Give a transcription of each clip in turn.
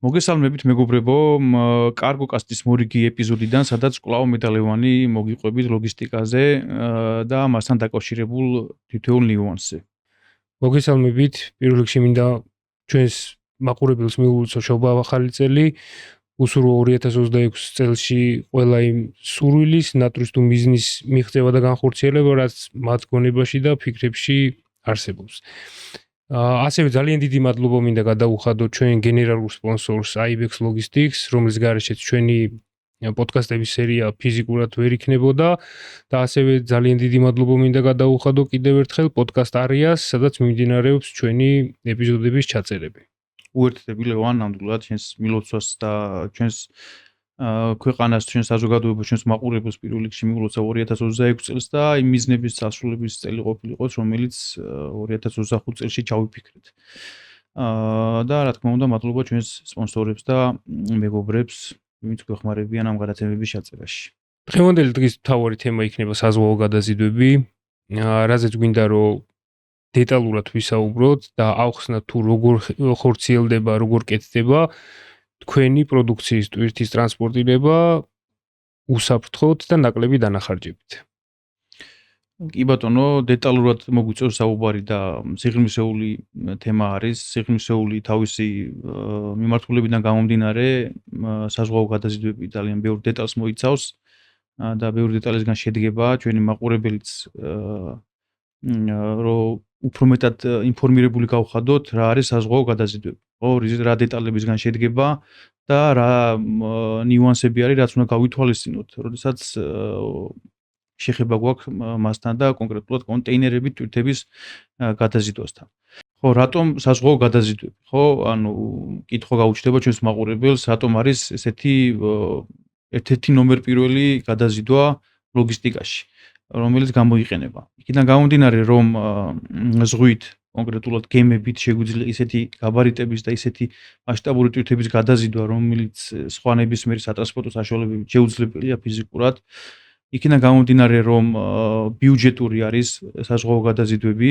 მოგესალმებით მეგობრებო, კარგოკასტის მორიგი ეპიზოდიდან, სადაც კვლავ მეტალევანი მოგიყვებით ლოგისტიკაზე და მასთან დაკავშირებულ თითოეულ ნიუანსზე. მოგესალმებით, პირველ რიგში მინდა ჩვენს მაყურებელს მივუწო შობა ახალი წელი. უსურვო 2026 წელში ყველა იმ სურვილის, ნატურის თუ მიზნის მიღწევა და განხორციელება, რაც მათ გონებაში და ფიქრებში არსებობს. ასევე ძალიან დიდი მადლობა მინდა გადაუხადო ჩვენ გენერალურ სპონსორს IBEX Logistics, რომლის გარეშეც ჩვენი პოდკასტების სერია ფიზიკურად ვერ იქნებოდა და ასევე ძალიან დიდი მადლობა მინდა გადაუხადო კიდევ ერთხელ პოდკასტ Arias, სადაც მიმდინარეობს ჩვენი ეპიზოდების ჩაწერები. უერთდები ლევან ნამდვილად ჩვენს მილოცვას და ჩვენს ქვეყანას, ჩვენს საზოგადოებას, ჩვენს მაყურებელს პირველ რიგში მილოცა 2026 წელს და იმ მიზნების დასრულების წელი ყოფილიყოს, რომელიც 2025 წელში ჩავიფიქრეთ. და რა თქმა უნდა, მადლობა ჩვენს სპონსორებს და მეგობრებს, ვინც გვეხმარებიან ამ გადაცემების ჩაწერაში. დღევანდელი დღის მთავარი თემა იქნება საზღვაო გადაზიდვები, რაზეც გვინდა რომ დეტალურად ვისაუბროთ და ავხსნათ თუ როგორ ხორციელდება, როგორ კეთდება თქვენი პროდუქციის ტვირთის ტრანსპორტირება უსაფრთხოდ და ნაკლები დანახარჯებით. კი ბატონო, დეტალურად მოგვიწევს საუბარი და სიღრმისეული თემა არის, სიღრმისეული თავისი მიმართულებიდან გამომდინარე, საზღვაო გადაზიდვები ძალიან ბევრ დეტალს მოიცავს და ბევრ დეტალისგან შედგება ჩვენი მაყურებელიც რომ უფრო მეტად ინფორმირებული გავხადოთ რა არის საზღვაო გადაზიდვები. ხო, რა დეტალებისგან შედგება და რა ნიუანსები არის, რაც უნდა გავითვალისწინოთ, როდესაც შეხება გვაქვს მასთან და კონკრეტულად კონტეინერებით ტვირთების გადაზიდვასთან. ხო, რატომ საზღვაო გადაზიდვები? ხო, ანუ კითხვა გაუჩნდება ჩვენს მაყურებელს, რატომ არის ესეთი ერთ-ერთი ნომერ პირველი გადაზიდვა ლოგისტიკაში, რომელიც გამოიყენება. იქიდან გამომდინარე, რომ ზღვით კონკრეტულად გემებით შეგვიძლია ისეთი გაბარიტების და ისეთი მასშტაბური ტვირთების გადაზიდვა, რომელიც სხვა ნებისმიერი სატრანსპორტო საშუალებებით შეუძლებელია ფიზიკურად. იქიდან გამომდინარე, რომ ბიუჯეტური არის საზღვაო გადაზიდვები,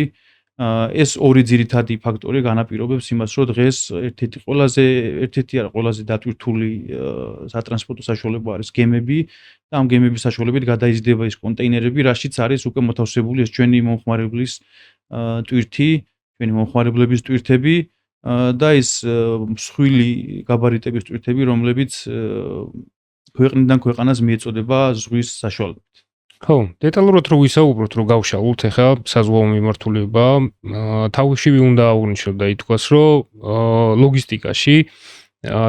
ეს ორი ძირითადი ფაქტორი განაპირობებს იმას, რომ დღეს ერთ-ერთი არა ყველაზე დატვირთული სატრანსპორტო საშუალება არის გემები და ამ გემების საშუალებით გადაიზრდება ის კონტეინერები, რაშიც არის უკვე მოთავსებული ეს ჩვენი მომხმარებლის ტვირთი, ჩვენი მომხმარებლების ტვირთები და ის მსხვილი გაბარიტების ტვირთები, რომლებიც ქვეყნიდან ქვეყანას მიეწოდება ზღვის საშუალებით. ხო, დეტალურად რო ვისაუბროთ, რო გავშალოთ ახლა საზღვაო მიმართულება, თავშივე უნდა აღვნიშნოთ და ითქვას, რომ ლოგისტიკაში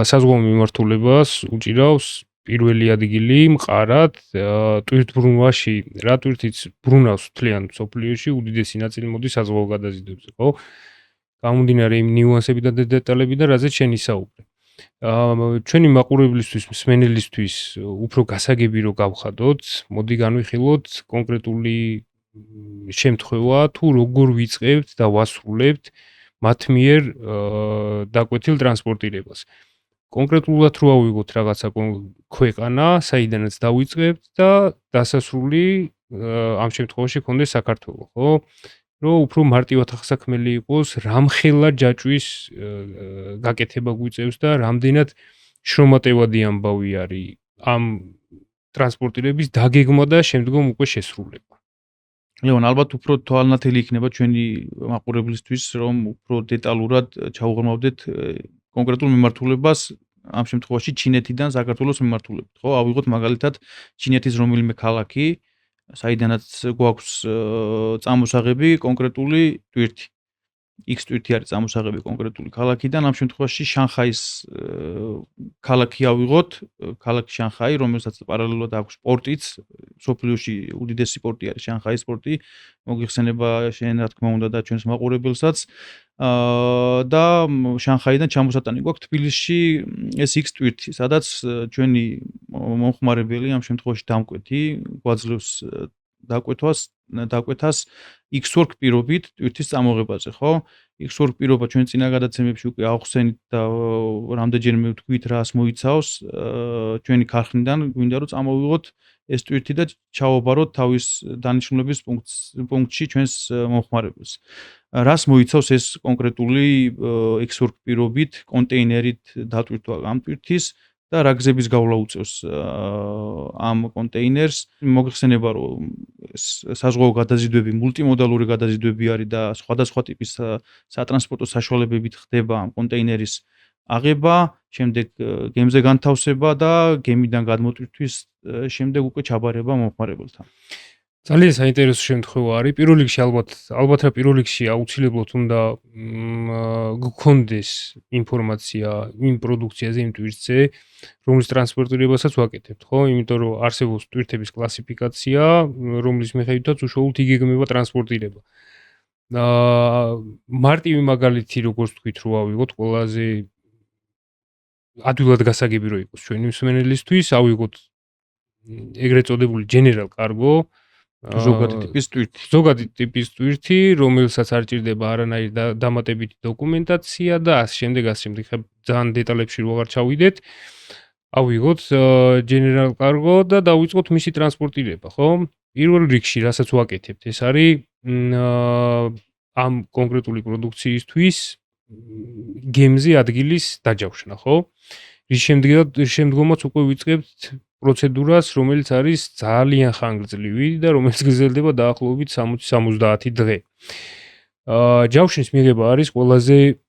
საზღვაო მიმართულებას უჭირავს პირველი ადგილი მყარად ტვირთბრუნვაში, რა ტვირთიც ბრუნავს მთლიან მსოფლიოში, უდიდესი ნაწილი მოდის საზღვაო გადაზიდვებზე, ხო? გამომდინარე იმ ნიუანსებიდან და დეტალებიდან, რაზეც შენ ისაუბრე. ჩვენი მაყურებლისთვის, მსმენელისთვის უფრო გასაგები რო გავხადოთ, მოდი განვიხილოთ კონკრეტული შემთხვევა თუ როგორ ვიწყებთ და ვასრულებთ მათ მიერ დაკვეთილ ტრანსპორტირებას. კონკრეტულად რო ავიღოთ რაღაცა ქვეყანა, საიდანაც დავიწყებთ და დასასრული ამ შემთხვევაში ქონდეს საქართველო, ხო? რომ უფრო მარტივად ახსაქმელი იყოს, რამხელა ჯაჭვის გაკეთება გვიწევს და რამდენად შრომატევადი ამბავი არის ამ ტრანსპორტირების დაგეგმა და შემდგომ უკვე შესრულება. ლევან, ალბათ უფრო თვალნათელი იქნება ჩვენი მაყურებლისთვის, რომ უფრო დეტალურად ჩავუღრმავდეთ კონკრეტულ მიმართულებას, ამ შემთხვევაში ჩინეთიდან საქართველოს მიმართულებით. ხო, ავიღოთ მაგალითად ჩინეთის რომელიმე ქალაქი, საიდანაც გვაქვს წამოსაღები კონკრეტული ტვირთი. X ტვირთი არის წამოსაღები კონკრეტული ქალაქიდან, ამ შემთხვევაში შანხაის ქალაქი ავიღოთ, ქალაქი შანხაი, რომელსაც პარალელურად აქვს პორტიც, მსოფლიოში უდიდესი პორტი არის შანხაის პორტი, მოგიხსენება შენ რა თქმა უნდა და ჩვენს მაყურებელსაც. და შანხაიდან ჩამოსატანი გვაქვს თბილისში ეს X ტვირთი, სადაც ჩვენი მომხმარებელი ამ შემთხვევაში დამკვეთი გვაძლევს დაკვეთვას დაკვეთას X-work პირობით ტვირთის წამოღებაზე, ხო? X-work პირობა ჩვენ წინა გადაცემებში უკვე ავხსენით და რამდენჯერმე ვთქვით რას მოიცავს, ჩვენი ქარხნიდან გვინდა რომ წამოვიღოთ ეს ტვირთი და ჩავაბაროთ თავის დანიშნულების პუნქტში ჩვენს მომხმარებელს. რას მოიცავს ეს კონკრეტული X-work პირობით კონტეინერით დატვირთვა ამ ტვირთის და რა გზების გავლა უწევს ამ კონტეინერს. მოგხსენება რომ საზღვაო გადაზიდვები მულტიმოდალური გადაზიდვები არის და სხვადასხვა ტიპის სატრანსპორტო საშუალებებით ხდება ამ კონტეინერის აღება, შემდეგ გემზე განთავსება და გემიდან გადმოტვირთვის შემდეგ უკვე ჩაბარება მომხმარებელთან. ძალიან საინტერესო შემთხვევა არის. პირველ რიგში ალბათ რა პირველ რიგში აუცილებლად უნდა გქონდეს ინფორმაცია იმ პროდუქციაზე, იმ ტვირთზე, რომლის ტრანსპორტირებასაც ვაკეთებთ, ხო? იმიტომ რომ არსებობს ტვირთების კლასიფიკაცია, რომლის მიხედვითაც უშუალოდ იგეგმება ტრანსპორტირება. მარტივი მაგალითი როგორც თქვით რომ ავიღოთ ყველაზე ადვილად გასაგები რო იყოს ჩვენი მსმენელისთვის, ავიღოთ ეგრეთ წოდებული general cargo ზოგადი ტიპის ტვირთი, რომელსაც არ ჭირდება არანაირი დამატებითი დოკუმენტაცია და ასე შემდეგ. ძალიან დეტალებში რო აღარ ჩავიდეთ, ავიღოთ general cargo და დავიწყოთ მისი ტრანსპორტირება, ხო? პირველ რიგში, რასაც ვაკეთებთ, ეს არის ამ კონკრეტული პროდუქციისთვის გემზე ადგილის დაჯავშნა, ხო? რის შემდგომაც უკვე ვიწყებთ პროცედურას, რომელიც არის ძალიან ხანგრძლივი და რომელიც გრძელდება დაახლოებით 60-70 დღე. ჯავშნის მიღება არის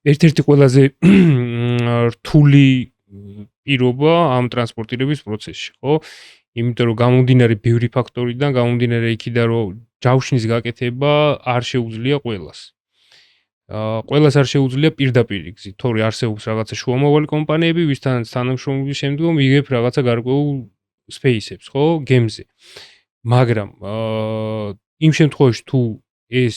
ერთ-ერთი ყველაზე რთული პირობა ამ ტრანსპორტირების პროცესში, ხო? იმიტომ რომ გამომდინარე ბევრი ფაქტორიდან, გამომდინარე იქიდან რომ ჯავშნის გაკეთება არ შეუძლია ყველას. ყველას არ შეუძლია პირდაპირ გზით, თორე არსებობს რაღაცა შუამავალი კომპანიები, ვისთანაც თანამშრომლობის შემდგომ იღებ რაღაცა გარკვეულ სპეისებს, ხო, გემზე. მაგრამ იმ შემთხვევაში თუ ეს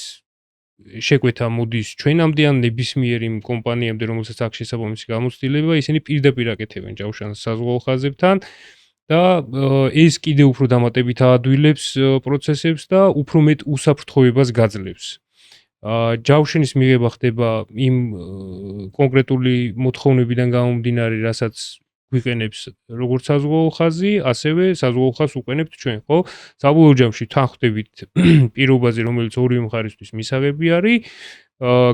შეკვეთა მოდის ჩვენამდე ან ნებისმიერ იმ კომპანიამდე, რომელსაც აქვს შესაბამისი გამოცდილება, ისინი პირდაპირ აკეთებენ ჯავშანს საზღვაო ხაზებთან და ეს კიდევ უფრო დამატებით აადვილებს პროცესებს და უფრო მეტ უსაფრთხოებას გაძლევს. ჯავშნის მიღება ხდება იმ კონკრეტული მოთხოვნებიდან გამომდინარე, რასაც გვიყენებს როგორც საზღვაო ხაზი, ასევე საზღვაო ხაზს უყენებთ ჩვენ, ხო? საბოლოო ჯამში თან ხვდებით პირობაზე, რომელიც ორივე მხარისთვის მისაღები არის,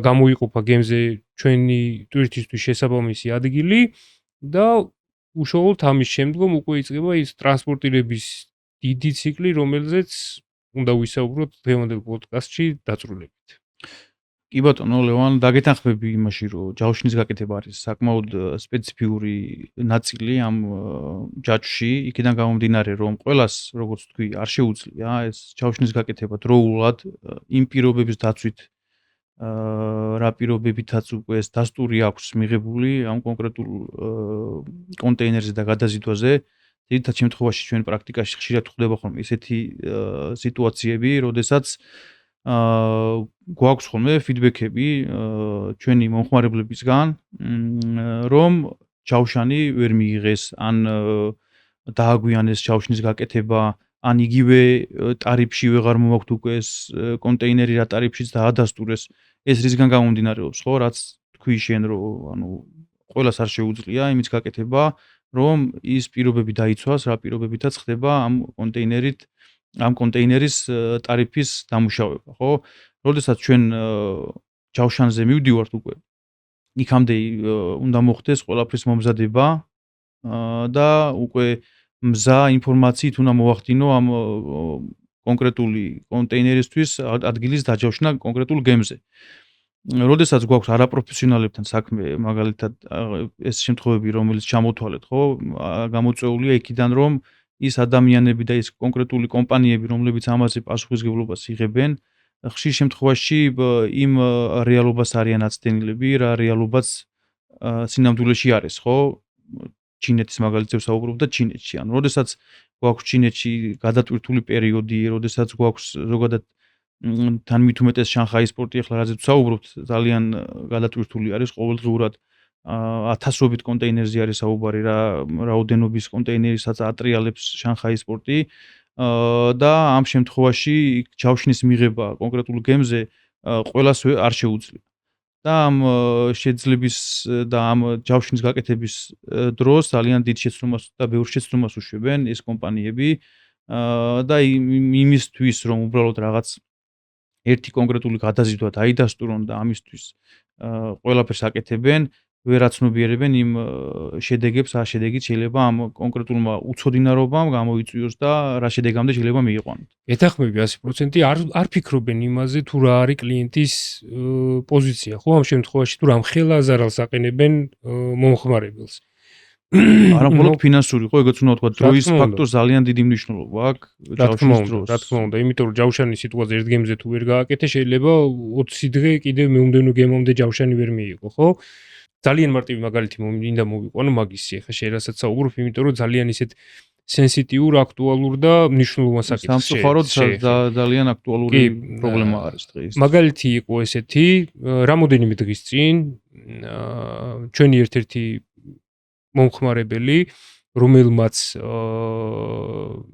გამოიყოფა გემზე ჩვენი ტვირთისთვის შესაბამისი ადგილი და უშუალოდ ამის შემდგომ უკვე იწყება ის ტრანსპორტირების დიდი ციკლი, რომელზეც უნდა ვისაუბროთ დღევანდელ პოდკასტში დაწვრილებით. კი ბატონო ლევან, დაგეთანხმები იმაში, რომ ჯავშნის გაკეთება არის საკმაოდ სპეციფიური ნაწილი ამ ჯაჭვში, იქიდან გამომდინარე, რომ ყველას, როგორც თქვი, არ შეუძლია ეს ჯავშნის გაკეთება დროულად იმ პირობების დაცვით, რა პირობებითაც უკვე ეს დასტური აქვს მიღებული ამ კონკრეტულ კონტეინერზე და გადაზიდვაზე. ძირითად შემთხვევაში ჩვენ პრაქტიკაში ხშირად ხვდება ხოლმე ესეთი სიტუაციები, როდესაც გვაქვს ხოლმე ფიდბექები ჩვენი მომხმარებლებისგან, რომ ჯავშანი ვერ მიიღეს, ან დააგვიანეს ჯავშნის გაკეთება, ან იგივე ტარიფში ვეღარ მოვაქვთ უკვე ეს კონტეინერი რა ტარიფშიც დაადასტურეს. ეს რისგან გამომდინარეობს, ხო, რაც თქვი შენ, რომ ანუ ყველას არ შეუძლია იმის გაკეთება, რომ ის პირობები დაიცვას, რა პირობებითაც ხდება ამ კონტეინერის ტარიფის დამუშავება, ხო? როდესაც ჩვენ ჯავშანზე მივდივართ უკვე, იქამდე უნდა მოხდეს ყველაფრის მომზადება და უკვე მზა ინფორმაციით უნდა მოვახდინო ამ კონკრეტული კონტეინერისთვის ადგილის დაჯავშნა კონკრეტულ გემზე. როდესაც გვაქვს არაპროფესიონალებთან საქმე, მაგალითად ეს შემთხვევები, რომელიც ჩამოთვალეთ, ხო, გამოწვეულია იქიდან, რომ ის ადამიანები და ის კონკრეტული კომპანიები, რომლებიც ამაზე პასუხისმგებლობას იღებენ, ხშირ შემთხვევაში იმ რეალობას არიან აცდენილები, რა რეალობაც სინამდვილეში არის, ხო? ჩინეთის მაგალითზე ვსაუბრობ და ჩინეთში. ანუ როდესაც გვაქვს ჩინეთში გადატვირთული პერიოდი, როდესაც გვაქვს ზოგადად თან მით უმეტეს შანხაის პორტი, ახლა რაზეც ვსაუბრობთ, ძალიან გადატვირთული არის ყოველდღიურად 1000-ობით კონტეინერზე არის საუბარი, რაოდენობის კონტეინერისაც ატრიალებს შანხაის პორტი და ამ შემთხვევაში ჯავშნის მიღება კონკრეტულ გემზე ყველას არ შეუძლია. და ამ შეძლების და ამ ჯავშნის გაკეთების დროს ძალიან დიდ შეცდომას და ბევრ შეცდომას უშვებენ ეს კომპანიები და იმისთვის რომ უბრალოდ რაღაც ერთი კონკრეტული გადაზიდვა დაიდასტურონ და ამისთვის ყველაფერს აკეთებენ, ვერ აცნობიერებენ იმ შედეგებს, რა შედეგით შეიძლება ამ კონკრეტულმა უცოდინარობამ გამოიწვიოს და რა შედეგამდე შეიძლება მიიყვანოთ. ეთანხმები 100% არ ფიქრობენ იმაზე თუ რა არის კლიენტის პოზიცია, ხო? ამ შემთხვევაში თუ რამ ხელა ზარალს აყენებენ მომხმარებელს. არა მხოლოდ ფინანსური, ხო, ეგეც უნდა ვთქვა, დროის ფაქტორს ძალიან დიდი მნიშვნელობა აქვს ჯავშნის დროს. რა თქმა უნდა, იმიტომ რომ ჯავშანის სიტუაცია ერთ გემზე თუ ვერ გააკეთე, შეიძლება 20 დღე კიდე მეუნდენო გემამდე ჯავშანი ვერ მიიღო, ხო? ძალიან მარტივი მაგალითი მინდა მოვიყვანო მაგისი, ახლა შეიძლება საუბრობ, იმიტომ რომ ძალიან ისეთ სენსიტიურ, აქტუალურ და მნიშვნელოვან საკითხს სამწუხაროდ ძალიან აქტუალური პრობლემა არის დღეს. მაგალითი იყო ესეთი, რამოდენიმე დღის წინ ჩვენი ერთ-ერთი მომხმარებელი, რომელმაც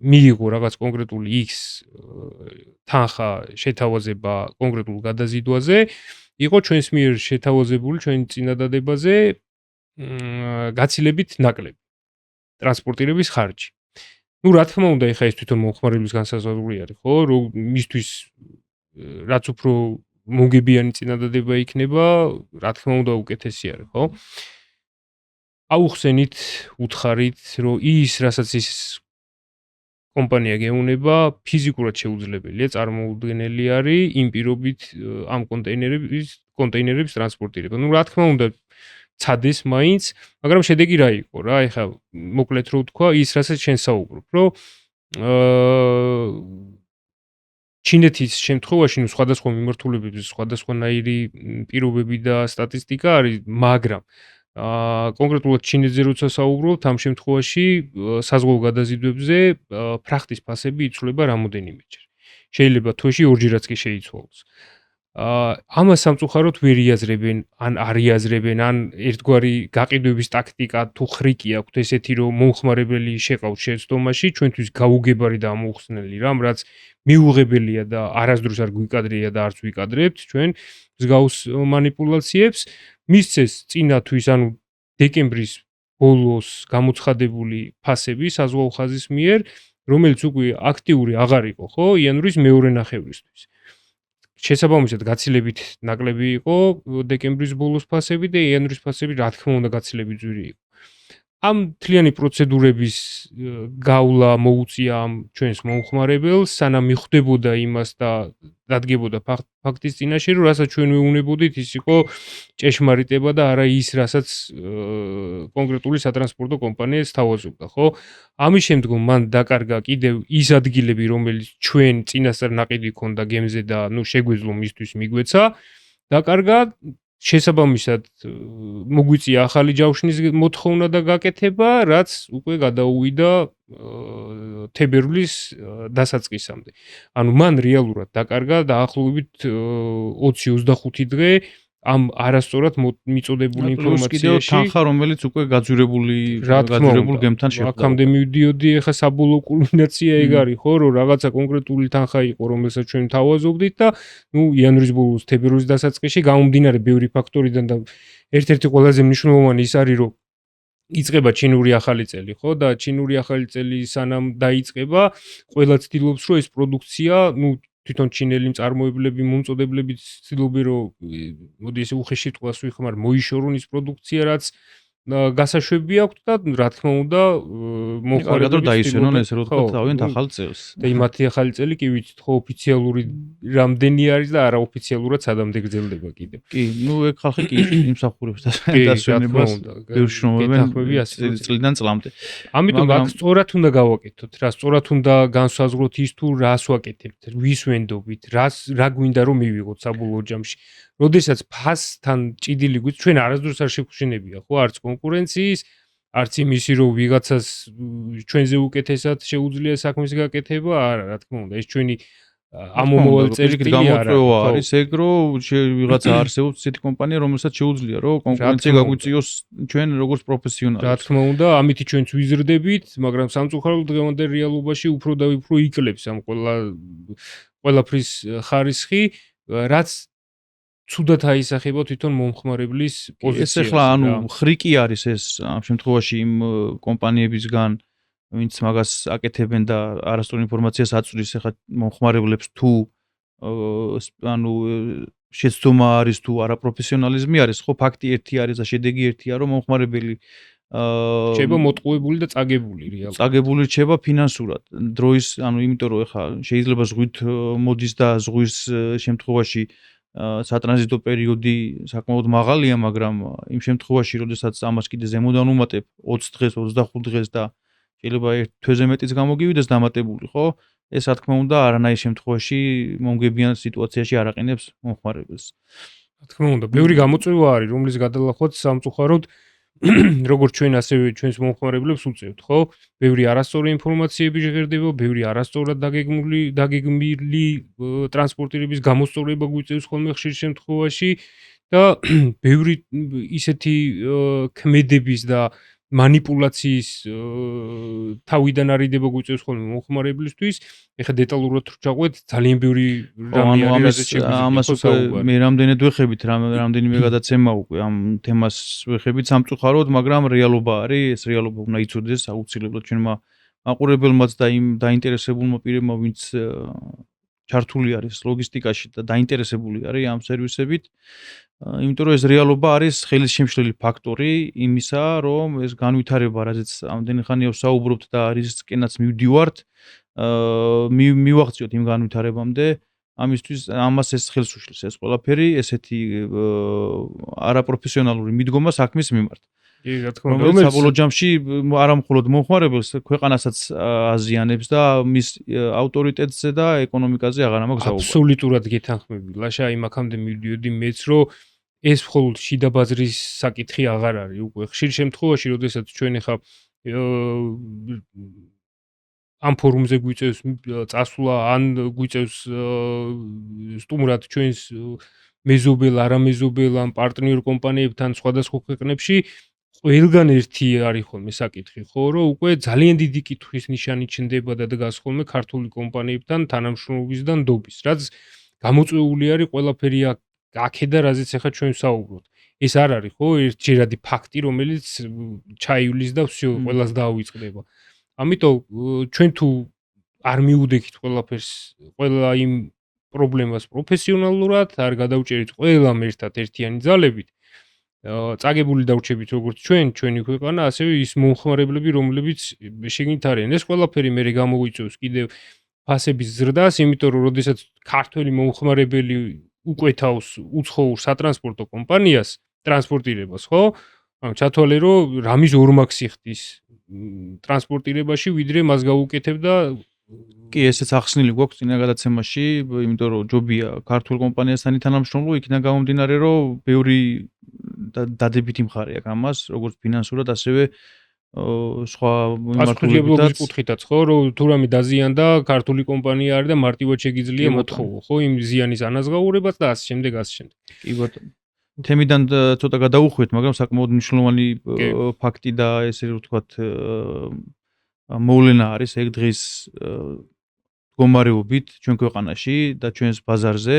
მიიღო რაღაც კონკრეტული X თანხა შეთავაზება კონკრეტულ გადაზიდვაზე, იყო ჩვენს მიერ შეთავაზებული ჩვენ წინადადებაზე გაცილებით ნაკლები ტრანსპორტირების ხარჯი. Ну, რა თქმა უნდა, ეხა ეს თვითონ მომხმარებლის განსაზღვრული არის, ხო? რომ მისთვის რაც უფრო მოგებიანი წინადადება იქნება, რა თქმა უნდა, უკეთესი არის, ხო? აუხსენით, უთხარით, რომ ის, რასაც ის კომპანია გეუნება, ფიზიკურად შეუძლებელია, წარმოუდგენელი არის იმ პირობით ამ კონტეინერების ტრანსპორტირება. Ну, რა თქმა უნდა, ცადეს მაინც, მაგრამ შედეგი რა იყო რა? ეხლა მოკლედ რო ვთქვა, ის რასაც შენ საუბრობ, რომ ჩინეთის შემთხვევაში, ну, სხვადასხვა მიმართულებების, სხვადასხვანაირი პირობები და სტატისტიკა არის, მაგრამ კონკრეტულად ჩინეთზე როცა საუბრობთ, ამ შემთხვევაში საზღვაო გადაზიდვებზე ფრახტის ფასები იცვლება რამოდენიმეჯერ. შეიძლება თვეში ორჯერაც კი შეიცვალოს. ამას სამწუხაროდ ვერ იაზრებენ, ან არ იაზრებენ, ან ერთგვარი გაყიდვების ტაქტიკა თუ ხრიკი აქვთ ესეთი, რომ მომხმარებელი შეყავთ შეცდომაში, ჩვენთვის გაუგებარი და ამოუხსნელი რამ, რაც მიუღებელია და არასდროს არ გვიკადრია და არც ვიკადრებთ ჩვენ მსგავს მანიპულაციებს. მისცეს წინათვის, ანუ დეკემბრის ბოლოს გამოცხადებული ფასები საზღვაო ხაზის მიერ, რომელიც უკვე აქტიური აღარ იყო, ხო, იანვრის მეორე ნახევრისთვის. შესაბამისად გაცილებით ნაკლები იყო დეკემბრის ბოლოს ფასები და იანვრის ფასები რა თქმა უნდა გაცილებით ძვირი იყო. ამ მთლიანი პროცედურების გავლა მოუწია ამ ჩვენს მომხმარებელს, სანამ მიხვდებოდა იმას და დადგებოდა ფაქტის წინაშე, რომ რასაც ჩვენ ვეუბნებოდით, ის იყო ჭეშმარიტება და არა ის, რასაც კონკრეტული სატრანსპორტო კომპანია სთავაზობდა, ხო? ამის შემდგომ მან დაკარგა კიდევ ის ადგილები, რომელიც ჩვენ წინასწარ ნაყიდი ქონდა გემზე და ნუ შეგვეძლო მისთვის მიგვეცა, დაკარგა შესაბამისად მოგვიწია ახალი ჯავშნის მოთხოვნა და გაკეთება, რაც უკვე გადაუვიდა თებერვლის დასაწყისამდე. ანუ მან რეალურად დაკარგა დაახლოებით 20-25 დღე ამ არასწორად მიწოდებული ინფორმაციაში. თანხა, რომელიც უკვე გაძვირებულ გემთან შეხვდა. აქამდე მივდიოდი, ეხა საბოლოო კულმინაცია ეგ არის, ხო, რომ რაღაცა კონკრეტული თანხა იყო, რომელსაც ჩვენ თავაზობდით და ნუ იანვრის ბოლოს თებერვლის დასაწყისში გამომდინარე ბევრი ფაქტორიდან და ერთ-ერთი ყველაზე მნიშვნელოვანი ის არის, რომ იწყება ჩინური ახალი წელი, ხო, და ჩინური ახალი წელი სანამ დაიწყება, ყველა ცდილობს, რომ ეს პროდუქცია, ნუ თვითონ ჩინელი მწარმოებლები, მომწოდებლები ცდილობენ, რომ მოდი ესე უხეში სიტყვას ვიხმარ, მოიშორონ ის პროდუქცია, რაც გასაშვები აქვთ და რა თქმა უნდა მომხმარებლებს დაისვენონ ესე რომ თქვა თავიანთ ახალ წელს. და იმათი ახალი წელი კი ვიცით, ხო, ოფიციალური რამდენი არის და არაოფიციალურად სადამდე გრძელდება კიდევ. კი, ნუ ეგ ხალხი კი იმსახურებს დასვენებას ბევრ შრომობენ წლიდან წლამდე. ამიტომ აქ სწორად უნდა გავაკეთოთ, რა სწორად უნდა განსაზღვროთ ის თუ რას ვაკეთებთ, ვის ვენდობით, რა გვინდა რომ მივიღოთ საბოლოო ჯამში. როდესაც ფასთან ჭიდილი გვიწ, ჩვენ არასდროს არ შეგხვშენებია, ხო, არც კონკურენციის, არც იმისი, რომ ვიღაცას ჩვენზე უკეთესად შეუძლია საქმის გაკეთება, არა, რა თქმა უნდა, ეს ჩვენი ამომავალ წერტილი არ გამოწვევა არის. არის ეგ რომ ვიღაცა არსებობს ესეთი კომპანია რომელსაც შეუძლია რომ კონკურენცია გაგვიწიოს ჩვენ როგორც რა პროფესიონალებს. თქმა უნდა, ამით ჩვენც ვიზრდებით, მაგრამ სამწუხაროდ დღევანდელ რეალობაში უფრო და უფრო იკლებს ამ ყველაფრის ხარისხი, რაც ცუდად აისახება თვითონ მომხმარებლის პოზიციაზე. ეს ახლა ხრიკი არის ეს ამ შემთხვევაში იმ კომპანიებისგან ვინც მაგას აკეთებენ და არასწორ ინფორმაციას აწვდის ახლა მომხმარებლებს თუ შეცდომა არის თუ არაპროფესიონალიზმი არის, ხო ფაქტი ერთი არის და შედეგი ერთია, რომ მომხმარებელი რჩება მოტყუებული და წაგებული რეალურად. წაგებული რჩება ფინანსურად. დროის, იმიტომ რომ ახლა შეიძლება ზღვით მოდის და ზღვის შემთხვევაში სატრანზიტო პერიოდი საკმაოდ მაღალია, მაგრამ იმ შემთხვევაში, როდესაც ამას კიდე ზემოდან უმატებ 20 დღეს, 25 დღეს და შეიძლება ერთ თვეზე მეტიც გამოგივიდეს დამატებული, ხო? ეს რა თქმა უნდა არანაირ შემთხვევაში მომგებიან სიტუაციაში არ აყენებს მომხმარებელს. რა თქმა უნდა, ბევრი გამოწვევა არის, რომლის გადალახვაც სამწუხაროდ როგორც ჩვენ ასევე ჩვენს მომხმარებლებს უწევთ, ხო? ბევრი არასწორი ინფორმაციები ჟღერდება, ბევრი არასწორად დაგეგმილი ტრანსპორტირების გამოსწორება გვიწევს ხოლმე ხშირ შემთხვევაში და ბევრი ისეთი ქმედების და манипуляციის თავიდან არიდება გვიწევს ხოლმე მომხმარებლისთვის. ეხლა დეტალურად ვჩაყვეთ, ძალიან ბევრი რამე არის, რაზეც შეგვიძლია ამას უკვე მე რამდენად ვეხებით, რამდენიმე გადაცემა უკვე ამ თემას ვეხებით სამწუხაროდ, მაგრამ რეალობა არის, ეს რეალობა უნდა იცოდეს აუცილებლად ჩვენმა მაყურებელმაც და იმ დაინტერესებულმა პირებმა, ვინც ჩართული არის ლოგისტიკაში და დაინტერესებული არის ამ სერვისებით. იმიტომ რომ ეს რეალობა არის ხელისშემშლელი ფაქტორი იმისა, რომ ეს განვითარება, რაზეც ამდენი ხანია ვსაუბრობთ და რისკენაც მივდივართ, მივაღწიოთ იმ განვითარებამდე, ამისთვის ამას ეს ხელს უშლის ეს ყველაფერი, ესეთი არაპროფესიონალური მიდგომა საქმის მიმართ. კი, რა თქმა უნდა, რომელიც საბოლოო ჯამში არა მხოლოდ მომხმარებელს, ქვეყანასაც აზიანებს და მის ავტორიტეტზე და ეკონომიკაზე აღარ ამაქვს საუბარი. აბსოლუტურად გეთანხმები. ლაშა იმ აქამდე მივდიოდი მეც, რომ ეს მხოლოდ შიდა ბაზრის საკითხი აღარ არის. უკვე ხშირ შემთხვევაში, როდესაც ჩვენ ახლა ამ ფორუმზე გვიწევს წასვლა, ან გვიწევს სტუმრად ჩვენს მეზობელ, არამეზობელ ან პარტნიორ კომპანიებთან სხვადასხვა ქვეყნებში, ყველგან ერთი არის ხოლმე საკითხი, ხო, რომ უკვე ძალიან დიდი კითხვის ნიშანი ჩნდება და დგას ხოლმე ქართული კომპანიებთან თანამშრომლობის და ნდობის, რაც გამოწვეული არის ყველაფერი აქედან, რაზეც ახლა ჩვენ ვსაუბრობთ. ეს არ არის, ხო, ერთჯერადი ფაქტი, რომელიც ჩაივლის და всё, ყველას დაავიწყდება. ამიტომ ჩვენ თუ არ მიუდექით ყველაფერს, ყველა იმ პრობლემას პროფესიონალურად, არ გადავჭერით ყველამ ერთად ერთიანი ძალებით, წაგებული დავრჩებით როგორც ჩვენი ქვეყანა, ასევე ის მომხმარებლები, რომლებიც შეგნით არიან. ეს ყველაფერი მე გამოგვიწევს კიდევ ფასების ზრდას, იმიტომ რომ როდესაც ქართველი მომხმარებელი უკვეთავს უცხოურ სატრანსპორტო კომპანიას, ტრანსპორტირებას, ხო? ჩათვალე რომ რამის ორმაქსი ხდის ტრანსპორტირებაში, ვიდრე მას გაუკეთებდა. კი, ესეც ახსნილი გვაქვს წინა გადაცემაში, იმიტომ რომ ჯობია ქართულ კომპანიასთან თანამშრომლობა, იქიდან გამომდინარე, რომ ბევრი დადებითი მხარე აქვს ამას, როგორც ფინანსურად, ასევე სხვა მიმართულებითაც კუთხითაც, ხო, რომ თუ რამე დაზიანდა, ქართული კომპანია არის და მარტივად შეგიძლია მოთხოვო, ხო, იმ ზიანის ანაზღაურებას და ასე შემდეგ. კი ბატონო. თემიდან ცოტა გადაუხვით, მაგრამ საკმაოდ მნიშვნელოვანი ფაქტი და ესე ვთქვათ მოვლენა არის ეგ დღის მდგომარეობით ჩვენ ქვეყანაში და ჩვენს ბაზარზე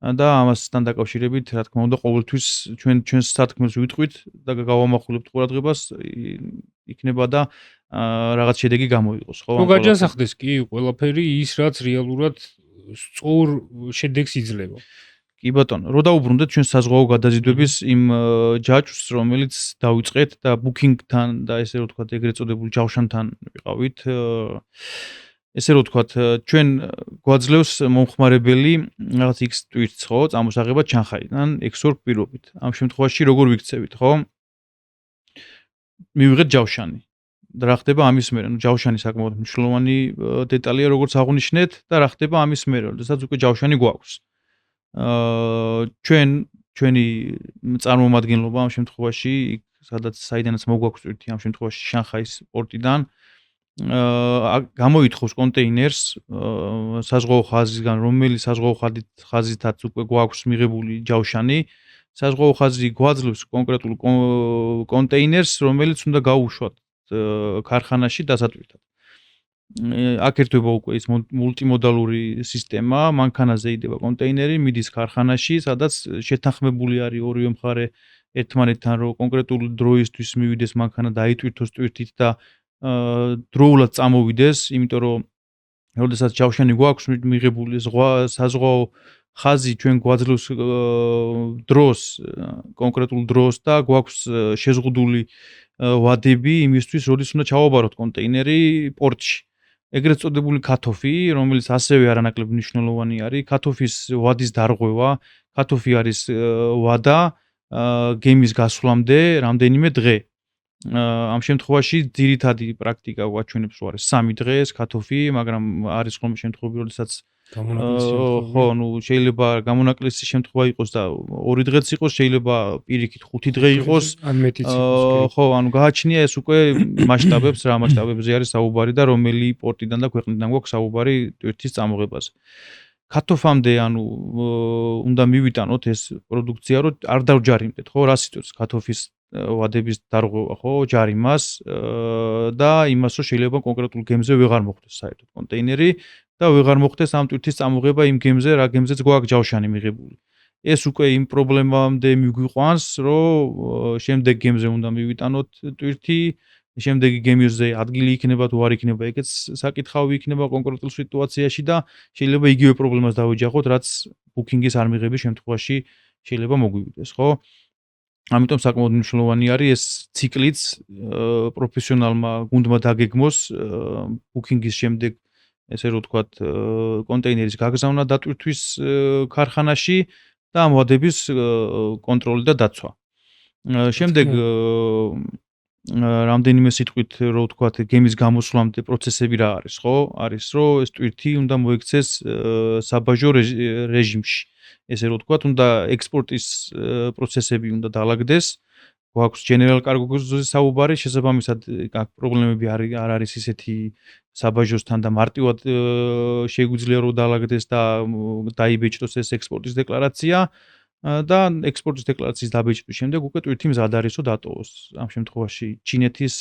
და ამასთან დაკავშირებით, რა თქმა უნდა, ყოველთვის ჩვენს სათქმელს ვიტყვით და გავამახვილებთ ყურადღებას, იქნება და რაღაც შედეგი გამოიღოს, ხო? გაჯანსახდეს კი ყველაფერი ის, რაც რეალურად სწორ შედეგს იძლევა. კი ბატონო, რო დაუბრუნდეთ ჩვენ საზღვაო გადაზიდვების იმ ჯაჭვს, რომელიც დავიწყეთ და ბუკინგთან და ესე რომ ვთქვათ, ეგრეთ წოდებულ ჯავშანთან ვიყავით. ესე რომ ვთქვათ, ჩვენ გვაძლევს მომხმარებელი რაღაც X ტვირთს, ხო, წამოსაღებად ჩანხაიდან X-ორ პირობით. ამ შემთხვევაში როგორ ვიქცევით, ხო? მივიღეთ ჯავშანი. და რა ხდება ამის მერე? ჯავშანი საკმაოდ მნიშვნელოვანი დეტალია, როგორც აღვნიშნეთ და რა ხდება ამის მერე, როდესაც უკვე ჯავშანი გვაქვს. ჩვენი წარმომადგენლობა ამ შემთხვევაში, სადაც საიდანაც მოგვაქვს ტვირთი, ამ შემთხვევაში შანხაის პორტიდან გამოითხოვს კონტეინერს საზღვაო ხაზისგან, რომელიც საზღვაო ხაზითაც უკვე გვაქვს მიღებული ჯავშანი. საზღვაო ხაზი გვაძლევს კონკრეტულ კონტეინერს, რომელიც უნდა გაუშვათ ქარხანაში დასატვირთად. აქ ერთვება უკვე ის მულტიმოდალური სისტემა, მანქანაზე იდება კონტეინერი, მიდის ქარხანაში, სადაც შეთანხმებული არის ორივე მხარე ერთმანეთთან, რომ კონკრეტული დროისთვის მივიდეს მანქანა დაიტვირთოს ტვირთით და დროულად წამოვიდეს, იმიტომ რომ როდესაც ჯავშანი გვაქვს მიღებული საზღვაო ხაზი ჩვენ გვაძლევს დროს, კონკრეტულ დროს და გვაქვს შეზღუდული ვადები იმისთვის, როდის უნდა ჩავაბაროთ კონტეინერი პორტში. ეგრეთ წოდებული კათოფი, რომელიც ასევე არანაკლებ მნიშვნელოვანი არის, კათოფის ვადის დარღვევა, კათოფი არის ვადა გემის გასვლამდე რამდენიმე დღე. ამ შემთხვევაში ძირითადი პრაქტიკა გვაჩვენებს, რომ არის 3 დღე ეს კათოფი, მაგრამ არის ხოლმე შემთხვევები, როდესაც ხო, ნუ შეიძლება გამონაკლისი შემთხვევა იყოს და 2 დღეც იყოს, შეიძლება პირიქით 5 დღე იყოს, ან მეტიც იყოს. ხო, ანუ გააჩნია ეს უკვე მასშტაბებს, რა მასშტაბებზე არის საუბარი და რომელი პორტიდან და ქვეყნიდან გვაქვს საუბარი ტვირთის წამოღებაზე. კათოფამდე ანუ უნდა მივიტანოთ ეს პროდუქცია, რომ არ დავჯარიმდეთ, ხო, რა სიტყვას კათოფის ვადების დარღვევა, ხო, ჯარიმას და იმას, რომ შეიძლება კონკრეტულ გემზე ვეღარ მოხდეს საერთოდ კონტეინერი და ვეღარ მოხდეს ამ ტვირთის წამოღება იმ გემზე, რა გემზეც გვაქვს ჯავშანი მიღებული. ეს უკვე იმ პრობლემამდე მიგვიყვანს, რომ შემდეგ გემზე უნდა მივიტანოთ ტვირთი, შემდეგი გემზე ადგილი იქნება თუ არ იქნება, ეგეც საკითხავი იქნება კონკრეტულ სიტუაციაში და შეიძლება იგივე პრობლემას დავეჯახოთ, რაც ბუკინგის არ მიღების შემთხვევაში შეიძლება მოგვივიდეს, ხო? ამიტომ საკმაოდ მნიშვნელოვანი არის ეს ციკლიც პროფესიონალმა გუნდმა დაგეგმოს ბუკინგის შემდეგ, ესე რომ ვთქვათ, კონტეინერის გაგზავნა დატვირთვის ქარხანაში და ამ ვადების კონტროლი და დაცვა. შემდეგ რამდენიმე სიტყვით რომ ვთქვათ, გემის გამოსვლამდე პროცესები რა არის, ხო? არის რომ ეს ტვირთი უნდა მოექცეს საბაჟო რეჟიმში. ესე რომ ვთქვათ, უნდა ექსპორტის პროცესები უნდა დაალაგდეს. გვაქვს General Cargo-ზე საუბარი, შესაბამისად აქ პრობლემები არ არის ისეთი საბაჟოსთან და მარტივად შეგვიძლია რომ დაალაგდეს და დაიბეჭდოს ეს ექსპორტის დეკლარაცია და ექსპორტის დეკლარაციის დაბეჭდვის შემდეგ უკვე ტვირთი მზად არის რომ დატოვოს. ამ შემთხვევაში ჩინეთის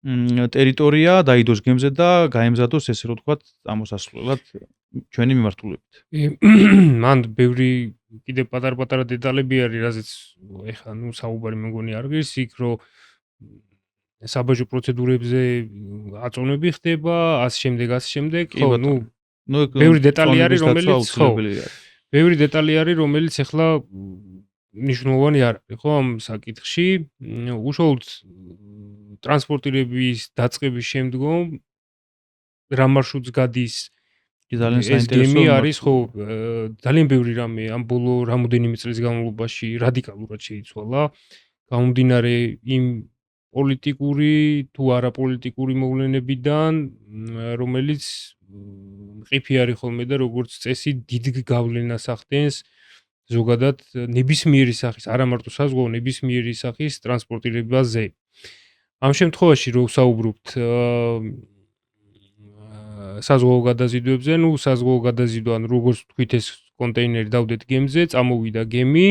ტერიტორია დაიდოს გემზე და გაემზადოს ესე რომ ვთქვათ, ამოსასვლელად ჩვენი მიმართულებით. მან ბევრი კიდე პატარ-პატარა დეტალები არის, რაზეც ეხლა ნუ საუბარი მეგონი არ გის, იქ რომ საბაჟო პროცედურებზე აწონები ხდება, ას შემდეგ, ხო, ნუ ბევრი დეტალი არის, რომელიც ხო, ბევრი დეტალი არის, რომელიც ეხლა მნიშვნელოვანი არ არის, ხო, ამ საკითხში. უშუალოდ ტრანსპორტირების დაწყების შემდგომ რა მარშრუტს გადის ძალიან ეს გემი არის, ხო, ძალიან ბევრი რამე ამ ბოლო რამოდენიმე წლის განმავლობაში რადიკალურად შეიცვალა. გამომდინარე იმ პოლიტიკური თუ არაპოლიტიკური მოვლენებიდან, რომელიც მყიფე არის ხოლმე და როგორც წესი დიდ გავლენას ახდენს ზოგადად ნებისმიერი სახის, არა მარტო საზღვაო, ნებისმიერი სახის ტრანსპორტირებაზე. ამ შემთხვევაში რო ვსაუბრობთ საზღვაო გადაზიდვებზე, ნუ საზღვაო გადაზიდვა, ანუ როგორც თქვით ეს კონტეინერი დავდეთ გემზე, წამოვიდა გემი,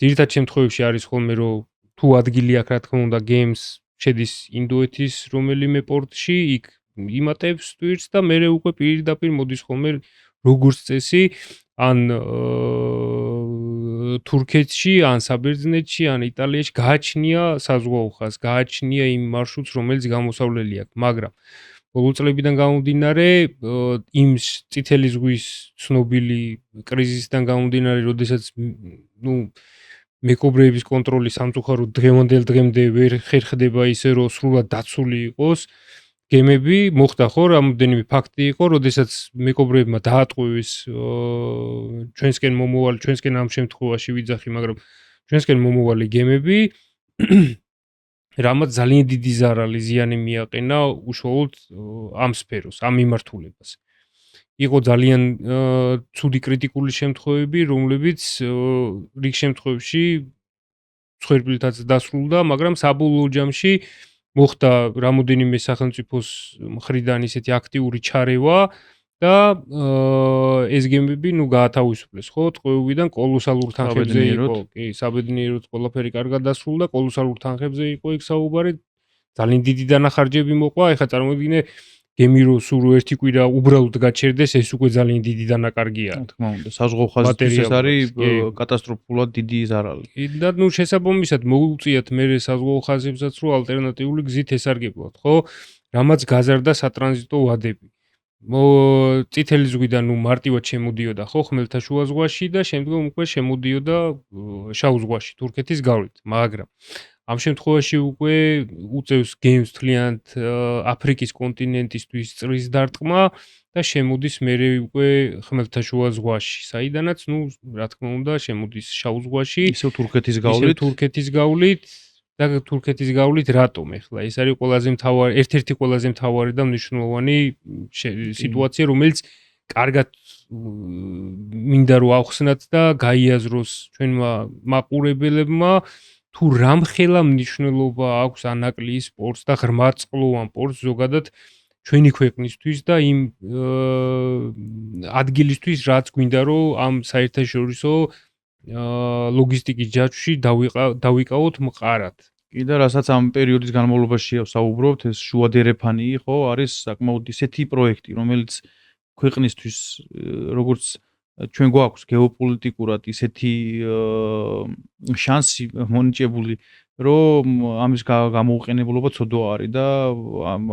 ძირითად შემთხვევებში არის ხოლმე რომ თუ ადგილი აქვს, რა თქმა უნდა, გემს შედის ინდოეთის რომელიმე პორტში, იქ იმატებს ტვირთს და მერე უკვე პირდაპირ მოდის ხოლმე როგორც წესი ან თურქეთში, ან საბერძნეთში, ან იტალიაში გააჩნია საზღვაო ხაზს, გააჩნია იმ მარშრუტს, რომელიც გამოსავლელი აქვს, მაგრამ ბოლო წლებიდან გამომდინარე, იმ წითელი ზღვის ცნობილი კრიზისიდან გამომდინარე, როდესაც ნუ მეკობრეების კონტროლი სამწუხაროდ დღევანდელ დღემდე ვერ ხერხდება ისე, რომ სრულად დაცული იყოს გემები, მოხდა ხო, რამოდენიმე ფაქტი იყო, როდესაც მეკობრეებმა დაატყვევეს ჩვენსკენ მომოვალი, ჩვენსკენ ამ შემთხვევაში ვიძახი, მაგრამ ჩვენსკენ მომოვალი გემები რამაც ძალიან დიდი ზიანი მიაყენა უშუალოდ ამ სფეროს, ამ მიმართულებას. იყო ძალიან ცუდი კრიტიკული შემთხვევები, რომლებიც რიგ შემთხვევებში მსხვერპლითაც დასრულდა, მაგრამ საბოლოო ჯამში მოხდა რამოდენიმე სახელმწიფოს მხრიდან ისეთი აქტიური ჩარევა და ეს გემები გაათავისუფლეს, ხო, ტყვეობიდან კოლოსალურ თანხებზე იყო, კი, საბედნიეროდ ყველაფერი კარგად დასრულდა, კოლოსალურ თანხებზე იყო იქ საუბარი, ძალიან დიდი დანახარჯები მოყვა, ეხლა წარმოიდგინე გემი რო სულ ერთი კვირა უბრალოდ გაჩერდეს, ეს უკვე ძალიან დიდი დანაკარგია. რა თქმა უნდა, საზღვაო ხაზისთვის ეს არის კატასტროფულად დიდი ზარალი. და შესაბამისად მოუწიათ მე საზღვაო ხაზებსაც რომ ალტერნატიული გზით ესარგებლოთ, ხო? რამაც გაზარდა სატრანზიტო ვადები. წითელი ზღვიდან მარტივად შემოდიოდა ხო ხმელთაშუა ზღვაში და შემდგომ უკვე შემოდიოდა შავ ზღვაში თურქეთის გავლით, მაგრამ ამ შემთხვევაში უკვე უწევს გემს თლიანად აფრიკის კონტინენტისთვის წრის დარტყმა და შემოდის მერე უკვე ხმელთაშუა ზღვაში, საიდანაც რა თქმა უნდა შემოდის შავ ზღვაში, ისევ თურქეთის გავლით. თურქეთის გავლით და თურქეთის გავლით რატომ ეხლა ეს არის ერთ-ერთი ყველაზე მთავარი და მნიშვნელოვანი სიტუაცია, რომელიც კარგად მინდა რომ ავხსნათ და გაიაზროს ჩვენმა მაყურებელებმა თუ რამხელა მნიშვნელობა აქვს ანაკლის სპორტს და ღრმაწყლოვან სპორტს ზოგადად ჩვენი ქვეყნისთვის და იმ ადგილისთვის რაც გვინდა რომ ამ საერთაშორისო ლოგისტიკის ჯაჭვში დავიკავოთ მყარად. კი და რასაც ამ პერიოდის განმავლობაში საუბრობთ, ეს შუადერეფანი ხო, არის საკმაოდ ისეთი პროექტი, რომელიც ქვეყნისთვის როგორც ჩვენ გვაქვს გეოპოლიტიკურად ისეთი შანსი მონიჭებული, რომ ამის გამოუყენებლობა ცოდვა არის და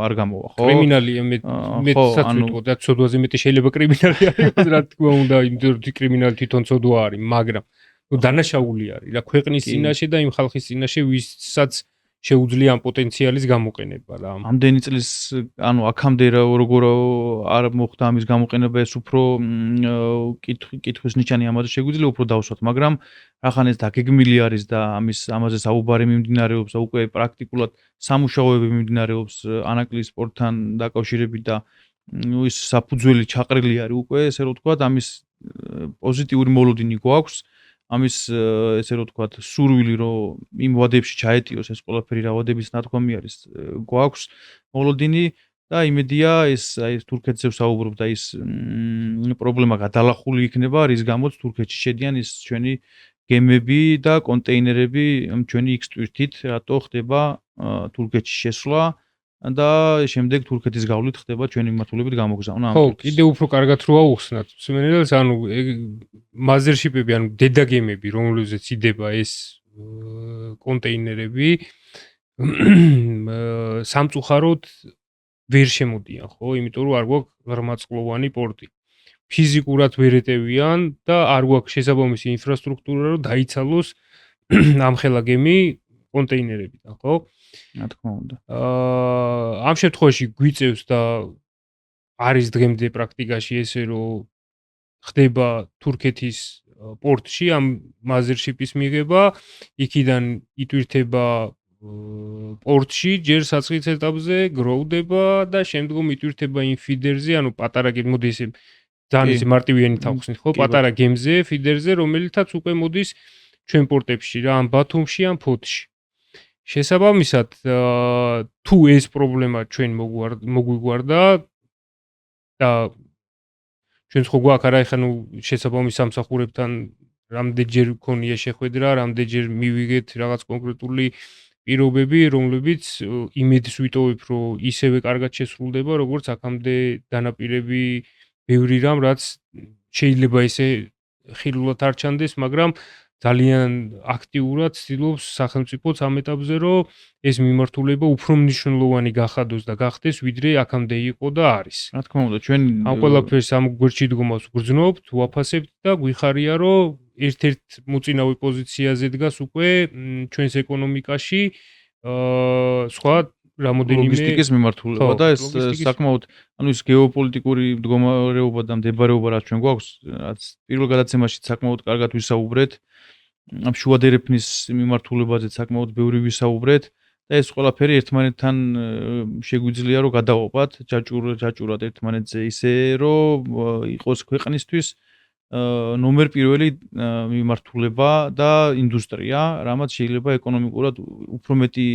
არ გამოვა, ხო? კრიმინალი მეტსაც ვიტყოდ და ცოდვაზე მეტი შეიძლება კრიმინალი არის, რა თქმა უნდა, იმიტომ რომ კრიმინალი თვითონ ცოდვა არის, მაგრამ დანაშაული არის რა ქვეყნის წინაშე და იმ ხალხის წინაშე, ვისაც შეუძლია ამ პოტენციალის გამოყენება რა. ამდენი წლის, აქამდე როგორ არ მოხდა ამის გამოყენება, ეს უფრო კითხვის ნიშანი ამაზე შეგვიძლია უფრო დავსვათ, მაგრამ რახან ეს დაგეგმილი არის და ამაზე საუბარი მიმდინარეობს და უკვე პრაქტიკულად სამუშაოები მიმდინარეობს ანაკლის სპორტთან დაკავშირებით და ის საფუძველი ჩაყრილი არის უკვე, ესე რომ ვთქვათ, ამის პოზიტიური მოლოდინი გვაქვს. ამის ესე რომ ვთქვათ, სურვილი რომ იმ ვადებში ჩაეტიოს ეს ყველაფერი რა ვადების ნათქვამი არის, გვაქვს მოლოდინი და იმედია ეს თურქეთზე ვსაუბრობ და ის პრობლემა გადალახული იქნება, რის გამოც თურქეთში შედიან ის ჩვენი გემები და კონტეინერები ჩვენი X-ტვირთით, რატო ხდება თურქეთში შესვლა და შემდეგ თურქეთის გავლით ხდება ჩვენი მიმართულებით გამოგზავნა. ხო, კიდე უფრო კარგად რო აუხსნათ. მსმენელს, მაზერშიპები, დედაგემები, რომლებზეც იდება ეს კონტეინერები, სამწუხაროდ ვერ შემოდიან, ხო, იმიტომ რომ არ გვაქვს ღრმაწყლოვანი პორტი. ფიზიკურად ვერ ეტევიან და არ გვაქვს შესაბამისი ინფრასტრუქტურა, რომ დაიცალოს ამხელა გემი კონტეინერებიდან, ხო? რა თქმა უნდა. ამ შემთხვევაში გვიწევს და არის დღემდე პრაქტიკაში ესე რომ ხდება თურქეთის პორტში ამ მაზერშიპის მიღება, იქიდან იტვირთება პორტში, ჯერ საწყის ეტაპზე გროვდება და შემდგომ იტვირთება იმ ფიდერზე, პატარა მოდი ესე ძალიან მარტივიანი თავხსნით, ხო, პატარა გემზე, ფიდერზე, რომელიცაც უკვე მოდის ჩვენ პორტებში რა, ამ ბათუმში, ამ ფოთში. შესაბამისად, თუ ეს პრობლემა ჩვენ მოგვიგვარდა და ჩვენც ხო გვაქვს არა ეხლა შესაბამის სამსახურებთან რამდენჯერ გქონია შეხვედრა, რამდენჯერ მივიღეთ რაღაც კონკრეტული პირობები, რომლებიც იმედს ვიტოვებ, რომ ისევე კარგად შესრულდება, როგორც აქამდე დანაპირები ბევრი რამ, რაც შეიძლება ესე ხილულად არ ჩანდეს, მაგრამ ძალიან აქტიურად ცდილობს სახელმწიფოც ამ ეტაპზე, რომ ეს მიმართულება უფრო მნიშვნელოვანი გახადოს და გახდეს, ვიდრე აქამდე იყო და არის. რა თქმა უნდა, ჩვენ ამ ყველაფერს ამ გვერდში დგომას ვგრძნობთ, ვაფასებთ და გვიხარია, რომ ერთ-ერთ მოწინავე პოზიციაზე დგას უკვე ჩვენს ეკონომიკაში სხვა რამოდენიმე ლოგისტიკის მიმართულება და ეს საკმაოდ, ის გეოპოლიტიკური მდგომარეობა და მდებარეობა რაც ჩვენ გვაქვს, რაც პირველ გადაცემაში საკმაოდ კარგად ვისაუბრეთ. ამ შუადერეფნის მიმართულებაზე საკმაოდ ბევრი ვისაუბრეთ და ეს ყველაფერი ერთმანეთთან შეგვიძლია რომ გადავაყვათ ჯაჭურად ერთმანეთზე ისე რომ იყოს ქვეყნისთვის ნომერ პირველი მიმართულება და ინდუსტრია, რამაც შეიძლება ეკონომიკურად უფრო მეტი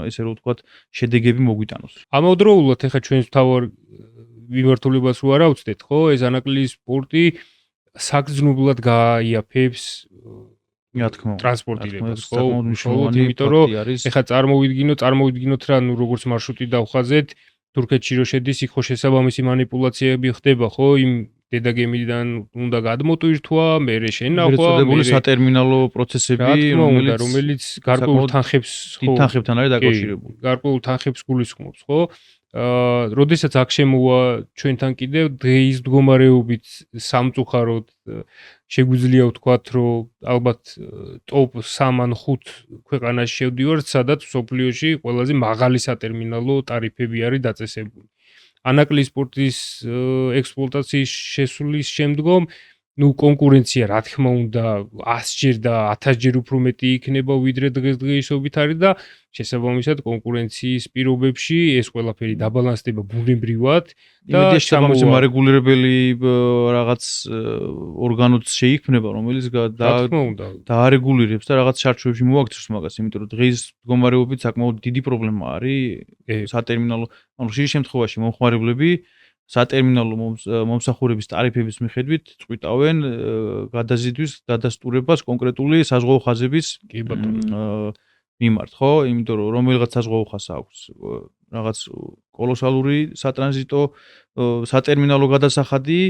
ესე რომ ვთქვათ, შედეგები მოგვიტანოს. ამავდროულად ეხლა ჩვენს მთავარ მიმართულებას რო არ ავწდეთ, ხო? ეს ანაკლიის პორტი საგრძნობლად გააიაფებს რა თქმა უნდა, ტრანსპორტირებას, ხო? საკმაოდ მნიშვნელოვანი იმიტომ რომ ფაქტი არის. ეხლა წარმოვიდგინოთ რა, ნუ როგორც მარშრუტი დავხაზეთ, თურქეთში რო შედის, იქ ხო შესაბამისი манипуляციები ხდება, ხო? იმ დედაგემიდან უნდა გადმოტვირთვა, მერე შენახვა, მერე სატერმინალო პროცესები, რომელიც გარკვეულ თანხებს, ხო, თანხებთან არის დაკავშირებული. გარკვეულ თანხებს გულისხმობს, ხო? როდესაც აქ შემოვა ჩვენთან კიდევ დღეის მდგომარეობით სამწუხაროდ შეგვიძლია ვთქვათ, რომ ალბათ ტოპ 3 ან 5 ქვეყანაში შევდივართ, სადაც სოფლიოში ყველაზე მაღალი სატერმინალო ტარიფები არის დაწესებული. ანაკლიის პორტის ექსპლუატაციის შესulis შემდგომ, ნუ კონკურენცია რა თქმა უნდა 100-ჯერ და 1000-ჯერ უფრო მეტი იქნება ვიდრე დღესდღეობით არის და შესაბამისად კონკურენციის პირობებში ეს ყველაფერი დაბალანსდება ბუნებრივად და შესაბამისი მარეგულირებელი რაღაც ორგანოც შეიქმნება, რომელიც დაარეგულირებს და რაღაც შარჩოებში მოაქცევს მაგას, იმიტომ რომ დღეს მდგომარეობით საკმაოდ დიდი პრობლემა არის სატერმინალო, ანუ ხშირ შემთხვევაში მომხმარებლები სატერმინალო მომსახურების ტარიფების მიხედვით წვიტავენ გადაზიდვის დადასტურებას კონკრეტული საზღვაო ხაზების მიმართ, ხო? იმიტომ რომ რომელიღაც საზღვაო ხაზს აქვს რაღაც კოლოსალური სატრანზიტო სატერმინალო გადასახადი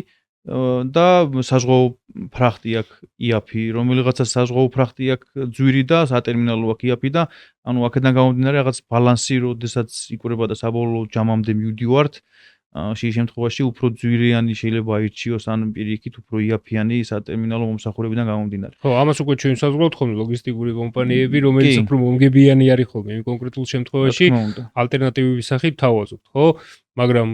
და საზღვაო ფრახტი აქვს იაფი, რომელიღაცა საზღვაო ფრახტი აქვს ძვირი და სატერმინალო აქვს იაფი და ანუ აქედან გამომდინარე რაღაც ბალანსი, როდესაც იკვრება და საბოლოო ჯამამდე მივდივართ ხშირ შემთხვევაში უფრო ძვირიანი შეიძლება აირჩიოს ან პირიქით უფრო იაფიანი სატერმინალო მომსახურებიდან გამომდინარე. ხო, ამას უკვე ჩვენ საზღვაოთ ხოლმე ლოგისტიკური კომპანიები, რომელიც უფრო მომგებიანი არის ხოლმე იმ კონკრეტულ შემთხვევაში ალტერნატივების სახით თავაზობთ, ხო? მაგრამ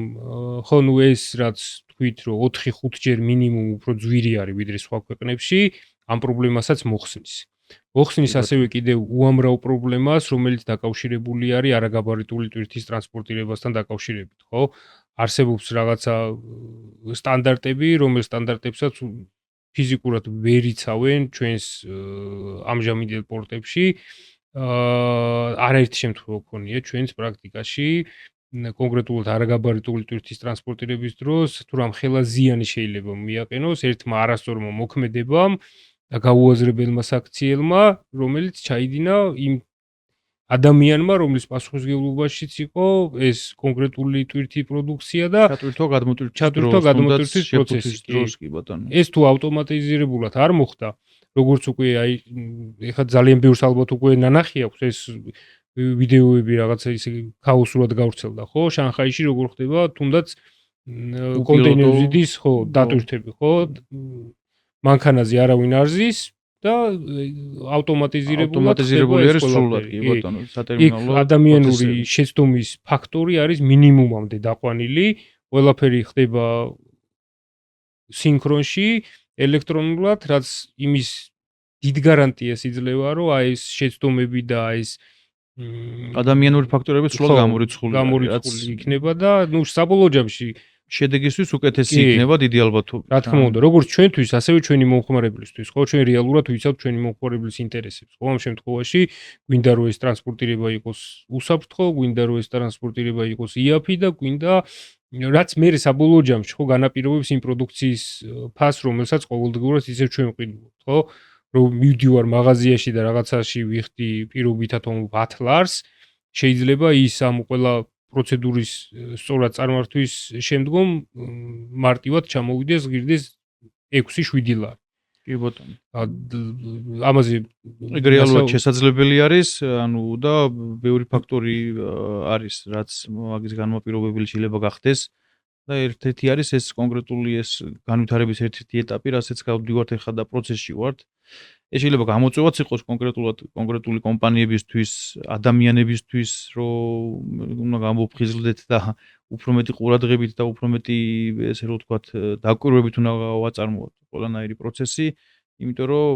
ხო, ნუ ეს რაც თქვით, რომ 4-5 ჯერ მინიმუმ უფრო ძვირი არის ვიდრე სხვა ქვეყნებში, ამ პრობლემასაც მოხსნის. მოხსნის ასევე კიდევ უამრავ პრობლემას, რომელიც დაკავშირებული არის არაგაბარიტული ტვირთის ტრანსპორტირებასთან დაკავშირებით, ხო? არსებობს რაღაცა სტანდარტები, რომელ სტანდარტებსაც ფიზიკურად ვერ იცავენ ჩვენს ამჟამინდელ პორტებში. არაერთი შემთხვევა ქონია ჩვენს პრაქტიკაში, კონკრეტულად არაგაბარიტული ტვირთის ტრანსპორტირების დროს, თუ რამ ხელა ზიანი შეიძლება მიაყენოს ერთმა არასწორმა მოქმედებამ და გაუაზრებელმა საქციელმა, რომელიც ჩაიდინა იმ ადამიანმა, რომლის პასუხისმგებლობაშიც იყო ეს კონკრეტული ტვირთი პროდუქცია და ჩატვირთვა გადმოტვირთვის პროცესი. კი ბატონო. ეს თუ ავტომატიზირებულად არ მოხდა, როგორც უკვე ეხლა ძალიან ბევრს ალბათ უკვე ნანახი აქვს ეს ვიდეოები რაღაცა ისე ქაოსურად გავრცელდა, ხო? შანხაიში როგორ ხდება, თუნდაც კონტეინერების ხო დატვირთები, ხო? მანქანაზე არავინ არ ზის და ავტომატიზირებული არის სრულად, კი ბატონო, სატერმინალო. იქ ადამიანური შეცდომის ფაქტორი არის მინიმუმამდე დაყვანილი, ყველაფერი ხდება სინქრონში, ელექტრონულად, რაც იმის დიდ გარანტიას იძლევა, რომ აი ეს შეცდომები და ეს ადამიანური ფაქტორები სრულად გამორიცხული იქნება და ნუ საბოლოო ჯამში შედეგისთვის უკეთესი იქნება დიდი ალბათობით. რა თქმა უნდა, როგორც ჩვენთვის, ასევე ჩვენი მომხმარებლისთვის, ხო, ჩვენ რეალურად ვიცავთ ჩვენი მომხმარებლის ინტერესებს. ხო, ამ შემთხვევაში გვინდა რომ ეს ტრანსპორტირება იყოს უსაფრთხო, გვინდა რომ ეს ტრანსპორტირება იყოს იაფი და გვინდა რაც მე საბოლოო ჯამში ხო განაპირობებს იმ პროდუქციის ფასს, რომელსაც ყოველდღიურად ისევ ჩვენ ვყიდულობთ, ხო? რომ მივდივარ მაღაზიაში და რაღაცაში ვიხდი პირობითად 10 ლარს, შეიძლება ის ამ ყველა პროცედურის სწორად წარმართვის შემდგომ მარტივად ჩამოვიდეს ღირდეს 6-7 ლარი. კი ბატონო. ამაზე რეალურად შესაძლებელი არის, ანუ და ბევრი ფაქტორი არის, რაც მაგის განმაპირობებელი შეიძლება გახდეს და ერთ-ერთი არის ეს კონკრეტული ეს განვითარების ერთ-ერთი ეტაპი, რასაც გავდივართ ახლა და პროცესში ვართ. ეს შეიძლება გამოწვევაც იყოს კონკრეტული კომპანიებისთვის, ადამიანებისთვის, რომ უნდა გამოფხიზლდეთ და უფრო მეტი ყურადღებით და უფრო მეტი ესე რომ ვთქვათ, დაკვირვებით უნდა ვაწარმოოთ ყველანაირი პროცესი, იმიტომ რომ